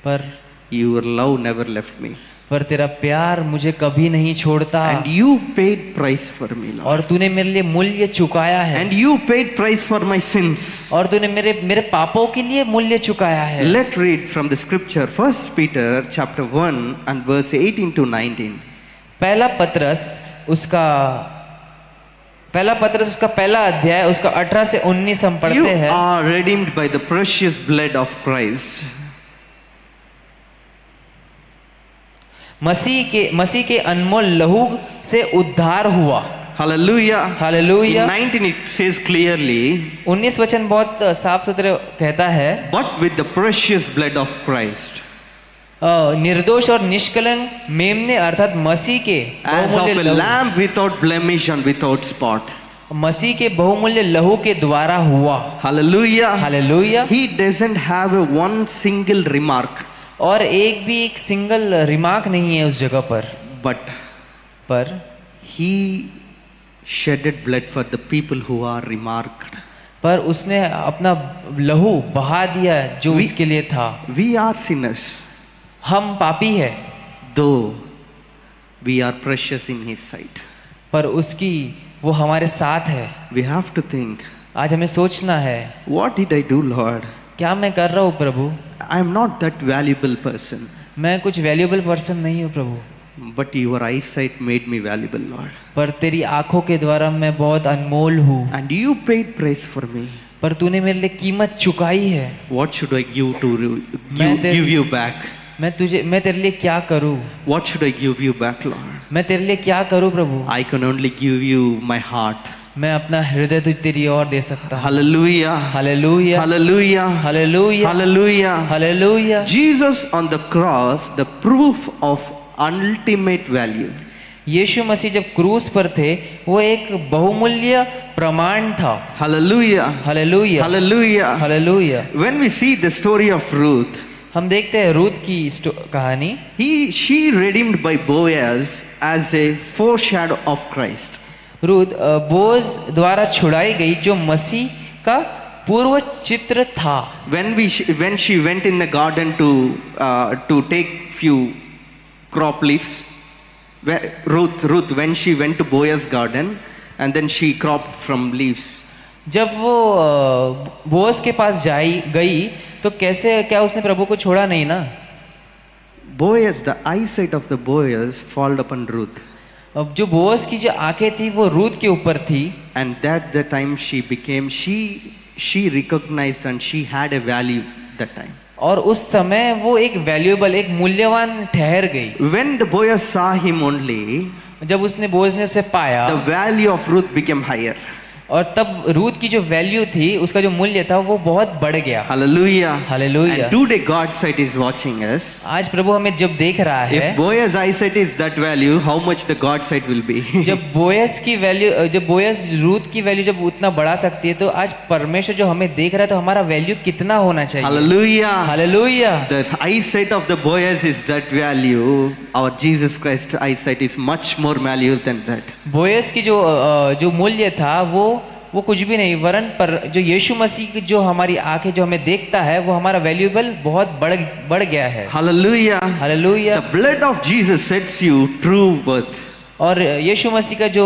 पर your love never left me. तेरा प्यार मुझे कभी नहीं छोड़ता। And you paid price for me, Lord. और तूने मेरे लिए मूल्य चुकाया है, And you paid price for my sins. और तूने मेरे पापों के लिए मूल्य चुकाया है। Let's read from the scripture, 1 Peter chapter 1 and verse 18 to 19. पहला पत्रस उसका पहला अध्याय उसका 18 से 19 हम You पढ़ते हैं। are redeemed by the precious blood of Christ. मसीह के अनमोल लहू से उद्धार हुआ। Hallelujah. Hallelujah. In 19 it says clearly, 19 वचन बहुत साफ सुथरे कहता है, but with the precious blood of Christ, निर्दोष और निष्कलंक मेमने अर्थात मसीह के as of बहुमूल्य a लहू, lamb without blemish and without spot. मसीह के बहुमूल्य लहू के द्वारा हुआ। Hallelujah. Hallelujah. He doesn't have a one single remark, और एक सिंगल रिमार्क नहीं है उस जगह पर he shedded blood for the people who are remarked. पर उसने अपना लहू बहा दिया जो We- उसके लिए था। We are sinners, हम पापी है, though we are precious in His sight. पर वो हमारे साथ है। We have to think, आज हमें सोचना है, what did I do, Lord? क्या मैं कर रहा हूँ प्रभु? I am not that valuable person, मैं कुछ वैल्यूएबल पर्सन नहीं हूँ प्रभु, but your eyesight made me valuable, Lord. पर तेरी आंखों के द्वारा मैं बहुत अनमोल हूँ, And you paid price for me. पर तूने मेरे लिए कीमत चुकाई है। What should I give you back? मैं तेरे लिए क्या करूँ? What should I give you back, Lord? मैं तेरे लिए क्या करूँ प्रभु? I can only give you my heart. मैं अपना हृदय तुझ तेरी ओर दे सकता हूँ। Hallelujah. Hallelujah, Hallelujah. Hallelujah, Hallelujah. Hallelujah. Jesus on the cross, the proof of ultimate value. यीशु मसीह जब क्रूस पर थे वो एक बहुमूल्य प्रमाण था। Hallelujah. Hallelujah, Hallelujah. Hallelujah. When we see the story of Ruth, हम देखते हैं रूत की कहानी। she redeemed by Boaz as a foreshadow of Christ. Ruth बोaz द्वारा छुड़ाई गई जो मसीह का पूर्व चित्र था। When she went in the garden to take few crop leaves, Ruth when she went to Boaz's garden and then she cropped from leaves. जब वो बोaz के पास गई तो क्या उसने प्रभु को छोड़ा नहीं ना? Boaz, the eyesight of the Boaz fall upon Ruth. अब जो बोaz की जो आंखें थी वो रूत के ऊपर थी, And that the time she recognized and she had a value that time. और उस समय वो एक वैल्यूएबल, एक मूल्यवान ठहर गई। When the Boaz saw him only, जब बोaz ने उसे पाया, the value of Ruth became higher. और तब रूत की जो वैल्यू थी, उसका जो मूल्य था वो बहुत बढ़ गया। Hallelujah. Hallelujah. And today God's sight is watching us. आज प्रभु हमें जब देख रहा है, If Boaz's eyesight is that value, how much the God's sight will be? जब बोaz रूत की वैल्यू जब उतना बढ़ा सकती है, तो आज परमेश्वर जो हमें देख रहा है तो हमारा वैल्यू कितना होना चाहिए। Hallelujah. Hallelujah. The eyesight of the Boaz is that value. Our Jesus Christ eyesight is much more value than that. बोaz की जो मूल्य था वो वो कुछ भी नहीं, वरन पर जो यीशु मसीह की जो हमारी आंखें जो हमें देखता है वो हमारा वैल्यूएबल बहुत बढ़ गया है। Hallelujah. Hallelujah. The blood of Jesus sets you true worth. और यीशु मसीह का जो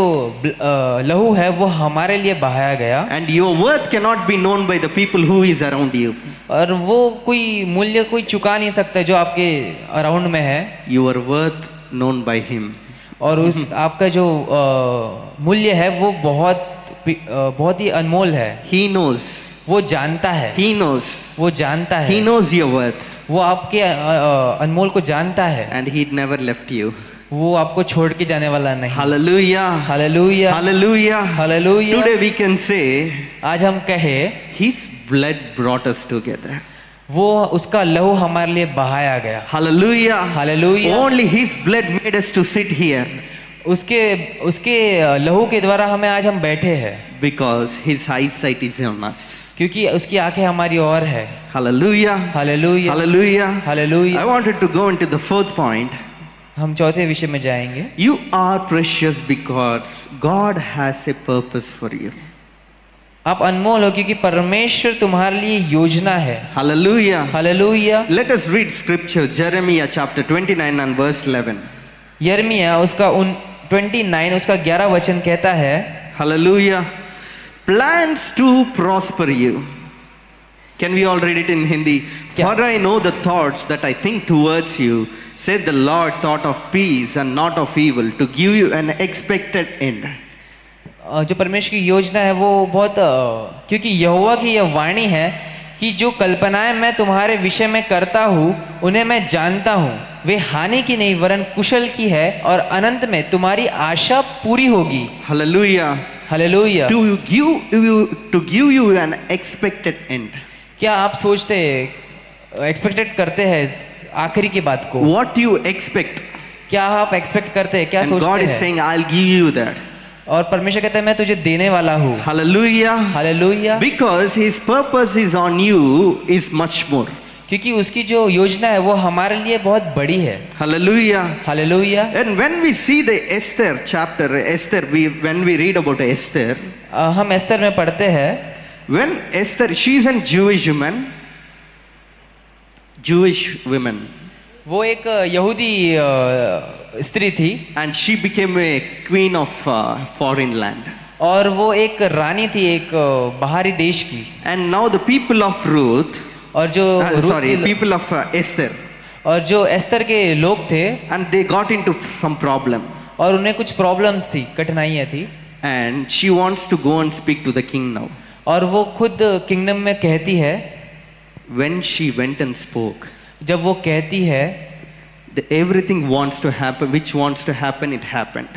लहू है वो हमारे लिए बहाया गया, And your worth cannot be known by the people who is around you. और वो कोई मूल्य कोई चुका नहीं सकता जो आपके अराउंड में है, Your worth known by Him. और उस आपका जो मूल्य है वो बहुत ही अनमोल है। He knows. वो जानता है, He knows. वो जानता He है, knows your worth. वो आपके अनमोल को जानता है, And He never left you. वो आपको छोड़ के जाने वाला नहीं। Hallelujah. Hallelujah, Hallelujah. Hallelujah. Today we can say आज हम कहे His blood brought us together. वो उसका लहू हमारे लिए बहाया गया। Hallelujah. Hallelujah. Only His blood made us to sit here उसके लहू के द्वारा हमें आज हम बैठे हैं, because His eyesight is on us. क्योंकि उसकी आंखें हमारी और है। Hallelujah. Hallelujah, Hallelujah. Hallelujah. I wanted to go into the fourth point. हम चौथे विषय में जाएंगे। You are precious because God has a purpose for you. आप अनमोल हो क्योंकि परमेश्वर तुम्हारे लिए योजना है। Hallelujah. Hallelujah. Let us read scripture, Jeremiah chapter 29 and verse 11. यिर्मयाह उसका 29 उसका 11 वचन कहता है, Hallelujah. Plans to prosper you. Can we all read it in Hindi? Yeah. For I know the thoughts that I think towards you, said the Lord, thought of peace and not of evil, to give you an expected end. जो परमेश्वर की योजना है वो बहुत क्योंकि यहोवा की यह वाणी है कि जो कल्पनाएं मैं तुम्हारे विषय में करता हूँ उन्हें मैं जानता हूँ, वे हानि की नहीं वरन कुशल की है, और अनंत में तुम्हारी आशा पूरी होगी। Hallelujah. Hallelujah. To give you an expected end. क्या आप सोचते एक्सपेक्टेड करते हैं इस आखिरी की बात को? What you expect. क्या आप एक्सपेक्ट करते हैं? क्या And God सोचते is हैं? saying, I'll give you that. और परमेश्वर कहता है मैं तुझे देने वाला हूँ। Hallelujah. Hallelujah. Because His purpose is on you is much more. क्योंकि उसकी जो योजना है वो हमारे लिए बहुत बड़ी है। Hallelujah. Hallelujah. And when we see the Esther chapter, when we read about Esther, हम एस्तर में पढ़ते हैं, when Esther, she's a Jewish woman, वो एक यहूदी स्त्री थी and she became a queen of foreign land. और वो एक रानी थी एक बाहरी देश की। And now the people of Ruth, और जो people of Esther, और जो एस्तर के लोग थे, and they got into some problem. और उन्हें कुछ प्रॉब्लम्स थी, कठिनाइयाँ थी, And she wants to go and speak to the king now. और वो खुद किंगडम में कहती है, When she went and spoke, जब वो कहती है, everything wants to happen, which wants to happen, it happened.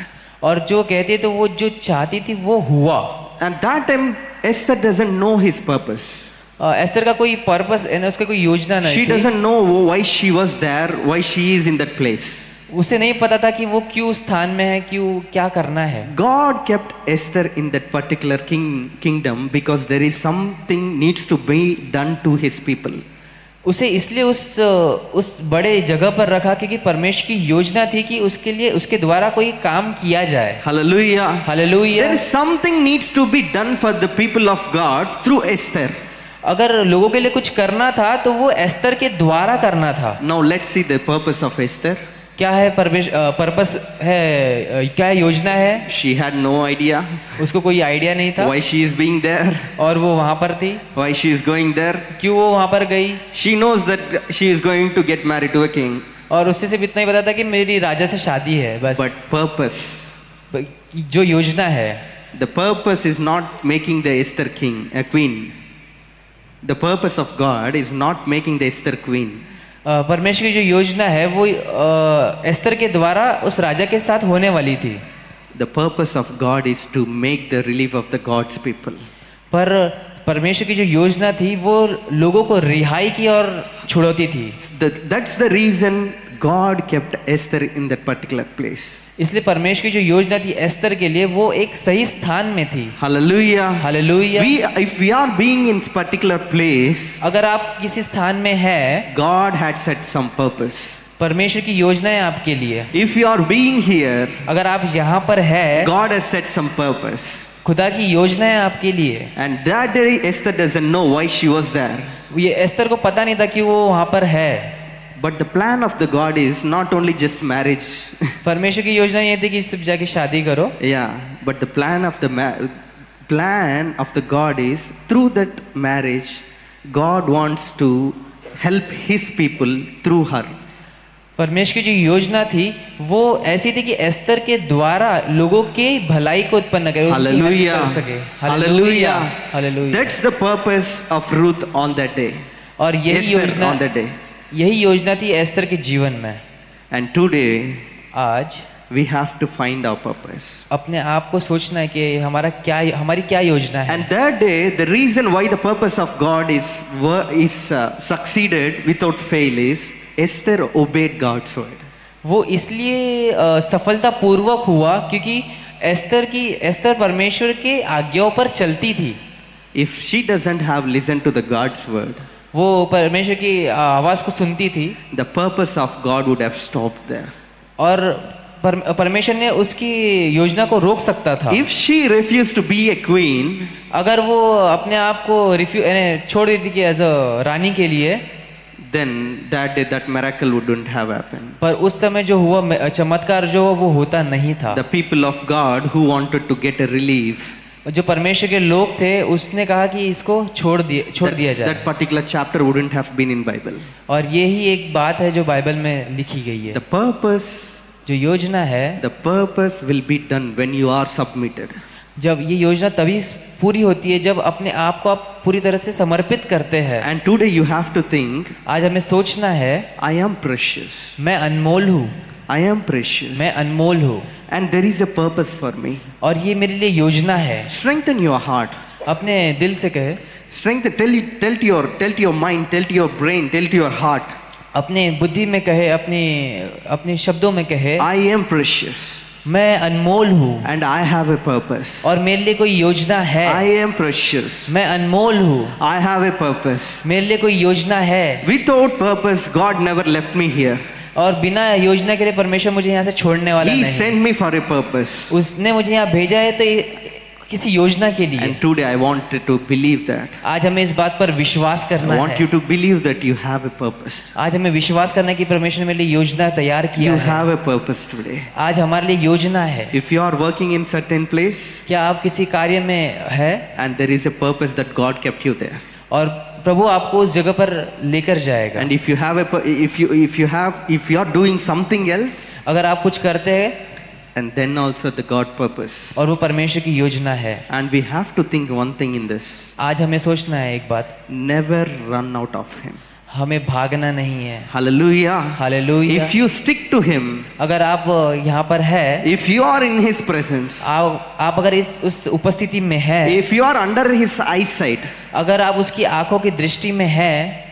और जो कहती है तो वो जो चाहती थी वो हुआ। And that time Esther doesn't know his purpose. Esther का कोई पर्पस है ना, उसका कोई योजना नहीं She थी। doesn't know why she was there, why she is in that place. उसे नहीं पता था कि वो क्यों स्थान में है, क्यों क्या करना है। God kept Esther in that particular kingdom because there is something needs to be done to his people. उसे इसलिए उस बड़े जगह पर रखा क्योंकि परमेश्वर की योजना थी कि उसके लिए उसके द्वारा कोई काम किया जाए। Hallelujah. Hallelujah. There is something needs to be done for the people of God through Esther. अगर लोगों के लिए कुछ करना था तो वो एस्तर के द्वारा करना था। Now let's see the purpose of Esther. क्या है पर्पस है, क्या योजना है? She had no idea उसको कोई आइडिया नहीं था why she is being there, और वो वहां पर थी। why she is going there. क्यों वो वहां पर गई? She knows that she is going to get married to a king. और उससे सिर्फ इतना ही पता था कि मेरी राजा से शादी है, बस। But purpose, जो योजना है, the purpose is not making the Esther king a queen. The purpose of God is not making the Esther queen. परमेश्वर की जो योजना है वो एस्तर के द्वारा उस राजा के साथ होने वाली थी। The purpose of God is to make the relief of the God's people. पर परमेश्वर की जो योजना थी वो लोगों को रिहाई की और छुड़ौती थी। That's the reason God kept Esther in that particular place. इसलिए परमेश्वर की जो योजना थी एस्तर के लिए वो एक सही स्थान में थी। Hallelujah. Hallelujah. If we are being in particular place, अगर आप किसी स्थान में हैं, God had set some purpose. परमेश्वर की योजना है आपके लिए। If you are being here, अगर आप यहाँ पर हैं, God has set some purpose. खुदा की योजना है आपके लिए। And that day, Esther doesn't know why she was there. ये एस्तर को पता नहीं था कि वो वहाँ पर है। But the plan of the God is not only just marriage. परमेश्वर की योजना ये थी कि सिर्फ जाके शादी करो, Yeah, but the plan of the God is through that marriage, God wants to help His people through her. परमेश्वर की जो योजना थी वो ऐसी थी कि एस्तर के द्वारा लोगों के भलाई को उत्पन्न करे, उनकी हेल्प Hallelujah. कर सके। Hallelujah. Hallelujah. That's the purpose of Ruth on that day. और यही Esther योजना, on that day. यही योजना थी एस्तर के जीवन में। And today आज we have to find our purpose. अपने आप को सोचना है कि हमारी क्या योजना है। And that day, the reason why the purpose of God is succeeded without fail is Esther obeyed God's word. वो इसलिए सफलता पूर्वक हुआ क्योंकि एस्तर परमेश्वर के आज्ञाओं पर चलती थी। If she doesn't have listened to the God's word, वो परमेश्वर की आवाज को सुनती थी the purpose of God would have stopped there. और परमेश्वर ने उसकी योजना को रोक सकता था। If she refused to be a queen, अगर वो अपने आप को छोड़ देती कि एज अ रानी के लिए, then that day that miracle wouldn't have happened. पर उस समय जो हुआ चमत्कार जो हुआ वो होता नहीं था। The people of God who wanted to get a relief, जो परमेश्वर के लोग थे उसने कहा कि इसको छोड़ दिया जाए। that particular chapter wouldn't have been in Bible. और यही एक बात है जो बाइबल में लिखी गई है। The purpose, जो योजना है, the purpose will be done when you are submitted. जब ये योजना तभी पूरी होती है जब अपने आप को आप पूरी तरह से समर्पित करते हैं। And today you have to think, आज हमें सोचना है I am precious. मैं अनमोल हूँ, I am precious. मैं अनमोल हूँ And there is a purpose for me. और ये मेरे लिए योजना है। Strengthen your heart. अपने दिल से कहे, Strengthen, tell to your mind, tell to your brain, tell to your heart. अपने बुद्धि में कहे, अपने शब्दों में कहे, I am precious. मैं अनमोल हूँ And I have a purpose. और मेरे लिए कोई योजना है। I am precious. मैं अनमोल हूँ, I have a purpose. मेरे लिए कोई योजना है। Without purpose, God never left me here. और बिना योजना के लिए परमेश्वर मुझे यहाँ से छोड़ने वाला He नहीं। sent me for a purpose. उसने मुझे यहाँ भेजा है तो किसी योजना के लिए। And today I wanted to believe that. आज हमें इस बात पर विश्वास करना I want है। you to believe that you have a purpose. आज हमें विश्वास करना है कि परमेश्वर ने मेरे लिए योजना तैयार किया You है। have a purpose today. आज हमारे लिए योजना है। If you are working in certain place क्या आप किसी कार्य में है and there is a purpose that God kept you there. और प्रभु आपको उस जगह पर लेकर जाएगा। And if you are doing something else, अगर आप कुछ करते हैं and then also the God purpose. और वो परमेश्वर की योजना है। And we have to think one thing in this. आज हमें सोचना है एक बात, Never run out of Him. हमें भागना नहीं है। Hallelujah. Hallelujah. If you stick to Him, अगर आप यहाँ पर है, if you are in His presence, आप अगर उस उपस्थिति में है, if you are under His eyesight, अगर आप उसकी आंखों की दृष्टि में है,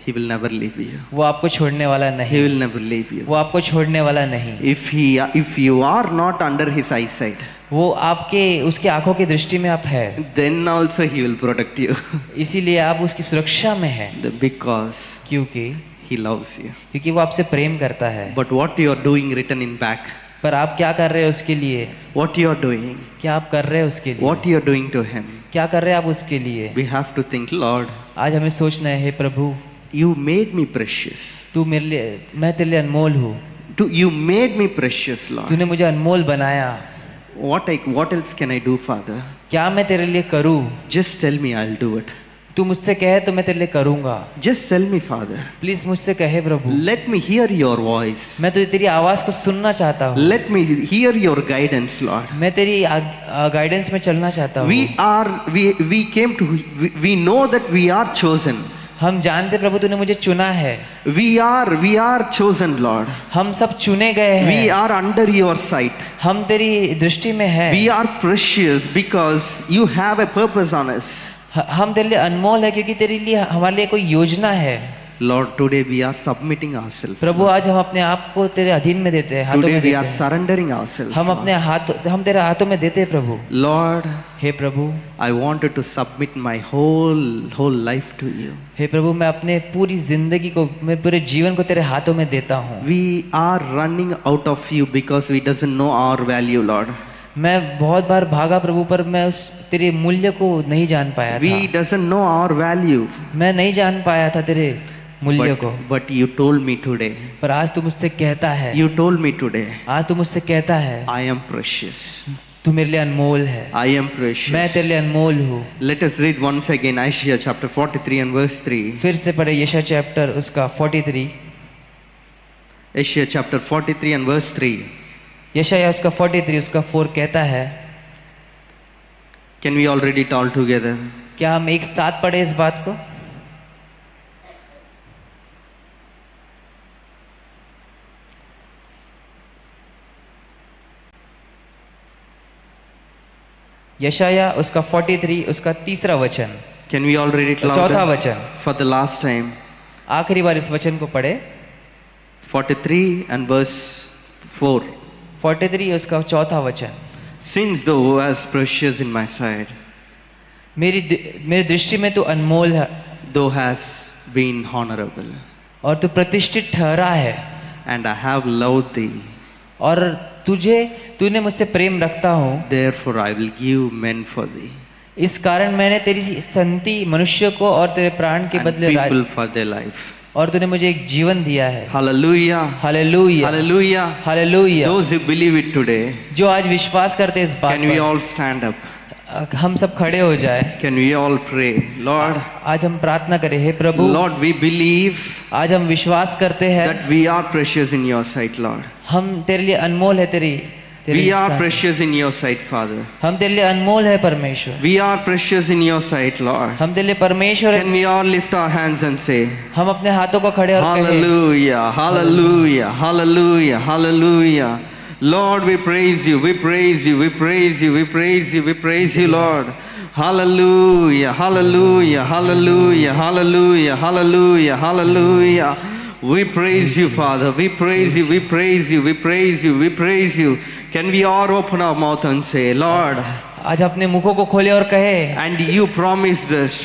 He will never leave you. वो आपको छोड़ने वाला He नहीं। will never leave you. वो आपको छोड़ने वाला नहीं। If you are not under His eyesight, वो आपके उसकी आंखों की दृष्टि में आप है, then also He will protect you. इसीलिए आप उसकी सुरक्षा में है, Because क्योंकि He loves you. क्योंकि वो आपसे प्रेम करता है। But what you are doing written in back, पर आप क्या कर रहे हैं उसके लिए? what you are doing, क्या आप कर रहे हैं उसके लिए? what you are doing to Him, क्या कर रहे हैं आप उसके लिए? we have to think, Lord, आज हमें सोचना है, हे प्रभु, You made me precious. तू मेरे लिए, मैं तेरे लिए अनमोल हूँ। You made me precious, Lord. तूने मुझे अनमोल बनाया। What else can I do, Father? क्या मैं तेरे लिए करूँ? Just tell me, I'll do it. तू मुझसे कहे तो मैं तेरे लिए करूँगा। Just tell me, Father. Please मुझसे कहे प्रभु। Let me hear your voice. मैं तुझे तेरी आवाज को सुनना चाहता हूँ। Let me hear your guidance, Lord. मैं तेरी गाइडेंस में चलना चाहता हूँ। We know that we are chosen. हम जानते प्रभु तूने मुझे चुना है। We are chosen, Lord. हम सब चुने गए हैं। We are under your sight. हम तेरी दृष्टि में हैं। We are precious because you have a purpose on us. हम तेरे लिए अनमोल है क्योंकि तेरे लिए हमारे लिए कोई योजना है। Lord, today we are submitting ourselves. प्रभु आज हम अपने आप को तेरे अधीन में देते हैं, हाथों Today में we देते are हैं। surrendering ourselves. हम तेरे हाथों में देते हैं प्रभु। Lord, hey Prabhu, I wanted to submit my whole life to you. हे प्रभु, मैं अपने पूरी जिंदगी को, मैं पूरे जीवन को तेरे हाथों में देता हूँ। We are running out of you because we doesn't know our value, Lord. मैं बहुत बार भागा प्रभु, पर मैं उस तेरे मूल्य को नहीं जान पाया We था। doesn't know our value. मैं नहीं जान पाया था तेरे मूल्य को। But you told me today. पर आज तू मुझसे कहता है, You told me today. आज तू मुझसे कहता है I am precious. तू मेरे लिए अनमोल है, I am precious. मैं तेरे लिए अनमोल हूँ। Let us read once again Isaiah chapter 43 and verse 3. फिर से पढ़े यशायाह चैप्टर उसका 43, Isaiah chapter 43 and verse 3. यशायाह उसका 43 उसका 4 कहता है। Can we all read it all together? क्या हम एक साथ पढ़े इस बात को? यशायाह उसका 43 उसका तीसरा वचन, Can we all read it चौथा louder? वचन, For the last time. आखिरी बार इस वचन को पढ़े। 43 and verse 4. 43 उसका चौथा वचन, Since thou art precious in my sight, मेरी दृष्टि में तू अनमोल है thou hast been honorable, और तू प्रतिष्ठित ठहरा है, and I have loved thee. और तूने मुझसे प्रेम रखता हूँ, Therefore I will give men for thee, इस कारण मैंने तेरी संति मनुष्य को और तेरे प्राण के and बदले people for their life. और तूने मुझे एक जीवन दिया है। Hallelujah. Hallelujah, Hallelujah. Hallelujah. Those who believe it today, जो आज विश्वास करते इस बात can we पर, all stand up? हम सब खड़े हो जाए। Can we all pray? Lord, आज हम प्रार्थना करें, हे प्रभु, Lord, we believe आज हम विश्वास करते हैं that we are precious in your sight, Lord. हम तेरे लिए अनमोल है, तेरी We are स्थान। precious in your sight, Father. हम तेरे लिए अनमोल है परमेश्वर, We are precious in your sight, Lord. हम तेरे लिए परमेश्वर है। Can we all lift our hands and say, हम अपने हाथों को खड़े और कहें, Hallelujah, Hallelujah, Hallelujah, Hallelujah. Lord, we praise you, we praise you, we praise you, we praise you, we praise you, Lord. Hallelujah, Hallelujah, Hallelujah, Hallelujah, Hallelujah, Hallelujah. We praise you, Father. We praise you, we praise you, we praise you, we praise you. Can we all open our mouth and say, Lord, आज अपने मुखों को खोले और कहे, and you promised this,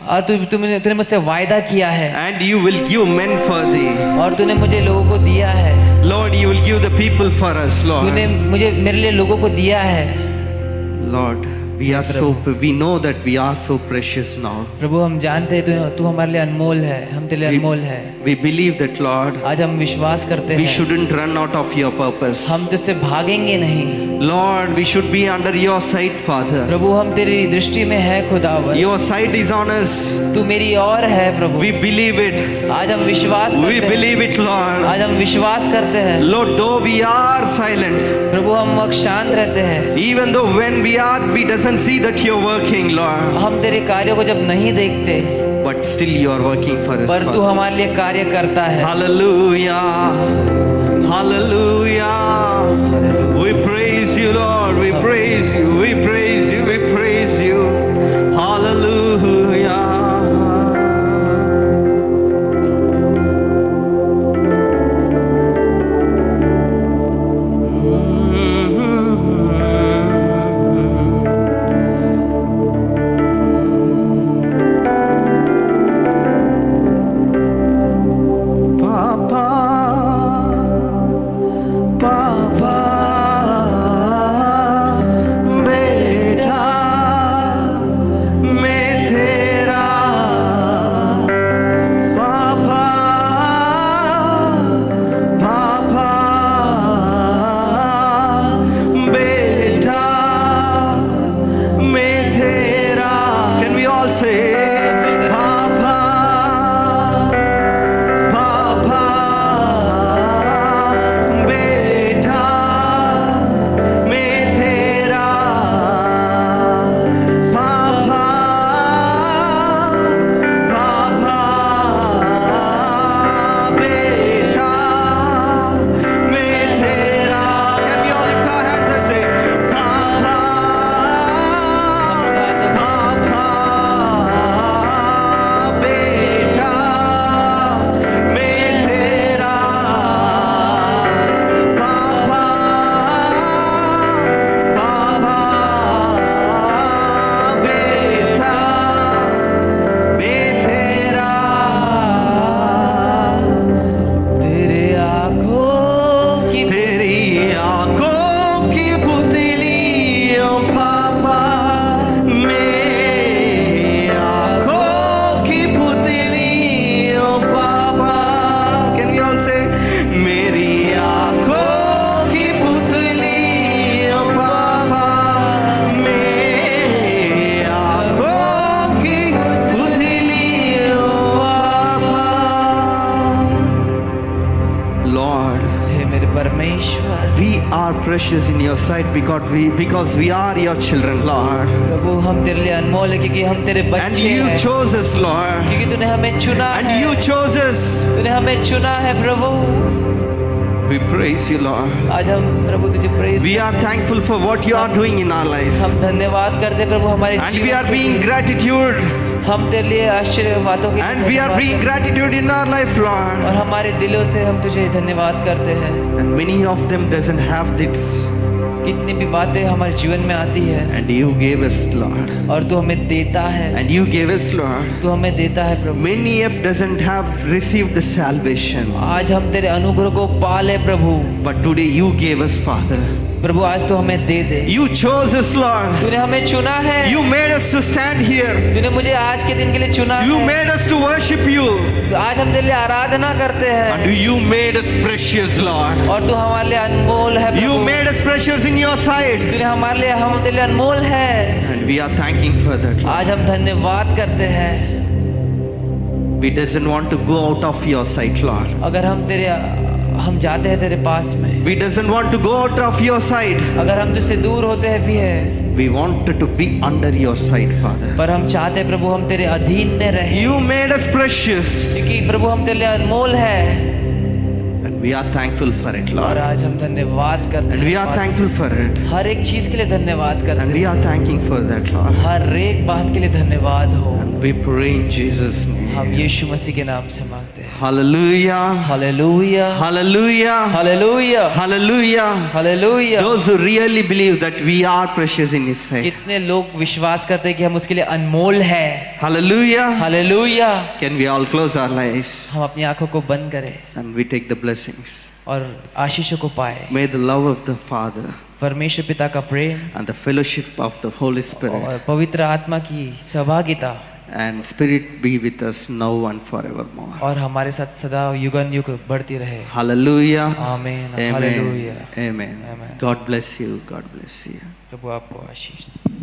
और तूने मुझसे वायदा किया है, and you will give men for thee. और तूने मुझे लोगों को दिया है, Lord, you will give the people for us, तूने Lord. मुझे मेरे लिए लोगों को दिया है। Lord, we know that we are so precious now. प्रभु हम जानते हैं तू हमारे लिए अनमोल है, हम तेरे लिए अनमोल है। We believe that, Lord, आज हम विश्वास करते we हैं shouldn't run out of your purpose. हम तुझसे भागेंगे नहीं। Lord, we should be under your sight, Father. प्रभु हम तेरी दृष्टि में है खुदावन, Your sight is on us. तू मेरी और है प्रभु। We believe it. आज हम विश्वास We करते हैं, believe it, Lord. आज हम विश्वास करते हैं Lord, though we are silent, प्रभु, हम वक्त शांत रहते हैं, even though when we doesn't see that you're working, Lord, हम तेरे कार्यों को जब नहीं देखते, but still you are working for us, पर तू Father. हमारे लिए कार्य करता है। Hallelujah. Hallelujah. We praise you, Lord. We praise you. We praise you. We praise you. Hallelujah. Papa, Papa. are precious in your sight because we are your children, Lord. प्रभु हम तेरे लिए अनमोल है क्योंकि हम तेरे And बच्चे you हैं, chose us, Lord. क्योंकि तूने हमें चुना And है, you chose us. तूने हमें चुना है प्रभु। We praise you, Lord. आज हम प्रभु तुझे praise We are thankful for what you are doing in our life. हम धन्यवाद करते प्रभु हमारे And we जीवन are के being लिए। gratitude. हम तेरे लिए आश्चर्य बातों के लिए And we are धन्यवाद being करते gratitude in our life, हैं। Lord. और हमारे दिलों से हम तुझे धन्यवाद करते हैं। And many of them doesn't have this. कितनी भी बातें हमारे जीवन में आती है And you gave us, Lord. और तू हमें देता है, And you gave us, Lord. तू हमें देता है प्रभु। Many of doesn't have received the salvation. आज हम तेरे अनुग्रह को पाले प्रभु। But today you gave us, Father. प्रभु आज तू हमें दे दे। You chose us, Lord. तूने हमें चुना है, You made us to stand here. तूने मुझे आज के दिन के लिए चुना You है। made us to worship you. तो आज हम तेरे लिए आराधना करते And हैं you made us precious, Lord. और तू हमारे लिए अनमोल है You Prabhu. made us precious in your sight. तूने हमारे लिए हम तेरे लिए अनमोल है। And we are thanking for that, Lord. आज हम धन्यवाद करते हैं। We doesn't want to go out of your sight, Lord. अगर हम जाते हैं तेरे पास में, We doesn't want to go out of your sight. अगर हम तुझसे दूर होते हैं भी है, We wanted to be under your sight, Father. पर हम चाहते हैं प्रभु हम तेरे अधीन में रहें, You made us precious. क्योंकि प्रभु हम तेरे लिए अनमोल है। And we are thankful for it, और Lord. आज हम धन्यवाद करते And we are हैं, thankful for it. हर एक चीज के लिए धन्यवाद करते And we हैं, are thanking for that, Lord. हर एक बात के लिए धन्यवाद हो। And we pray in Jesus' हम name. यीशु मसीह के नाम से मांगते हैं। Hallelujah. Hallelujah, Hallelujah. Hallelujah, Hallelujah. Hallelujah. Those who really believe that we are precious in His sight. कितने लोग विश्वास करते हैं कि हम उसके लिए अनमोल है। Hallelujah. Hallelujah. Can we all close our eyes हम अपनी आंखों को बंद करें and we take the blessings? और आशीषों को पाए। May the love of the Father परमेश्वर पिता का प्रेम and the fellowship of the Holy Spirit और पवित्र आत्मा की सहभागिता and Spirit be with us now and forevermore. और हमारे साथ सदा युगन युग बढ़ती रहे। Hallelujah. आमीन, Amen. Hallelujah. Amen. Amen. God bless you. God bless you. प्रभु आपको आशीष दे।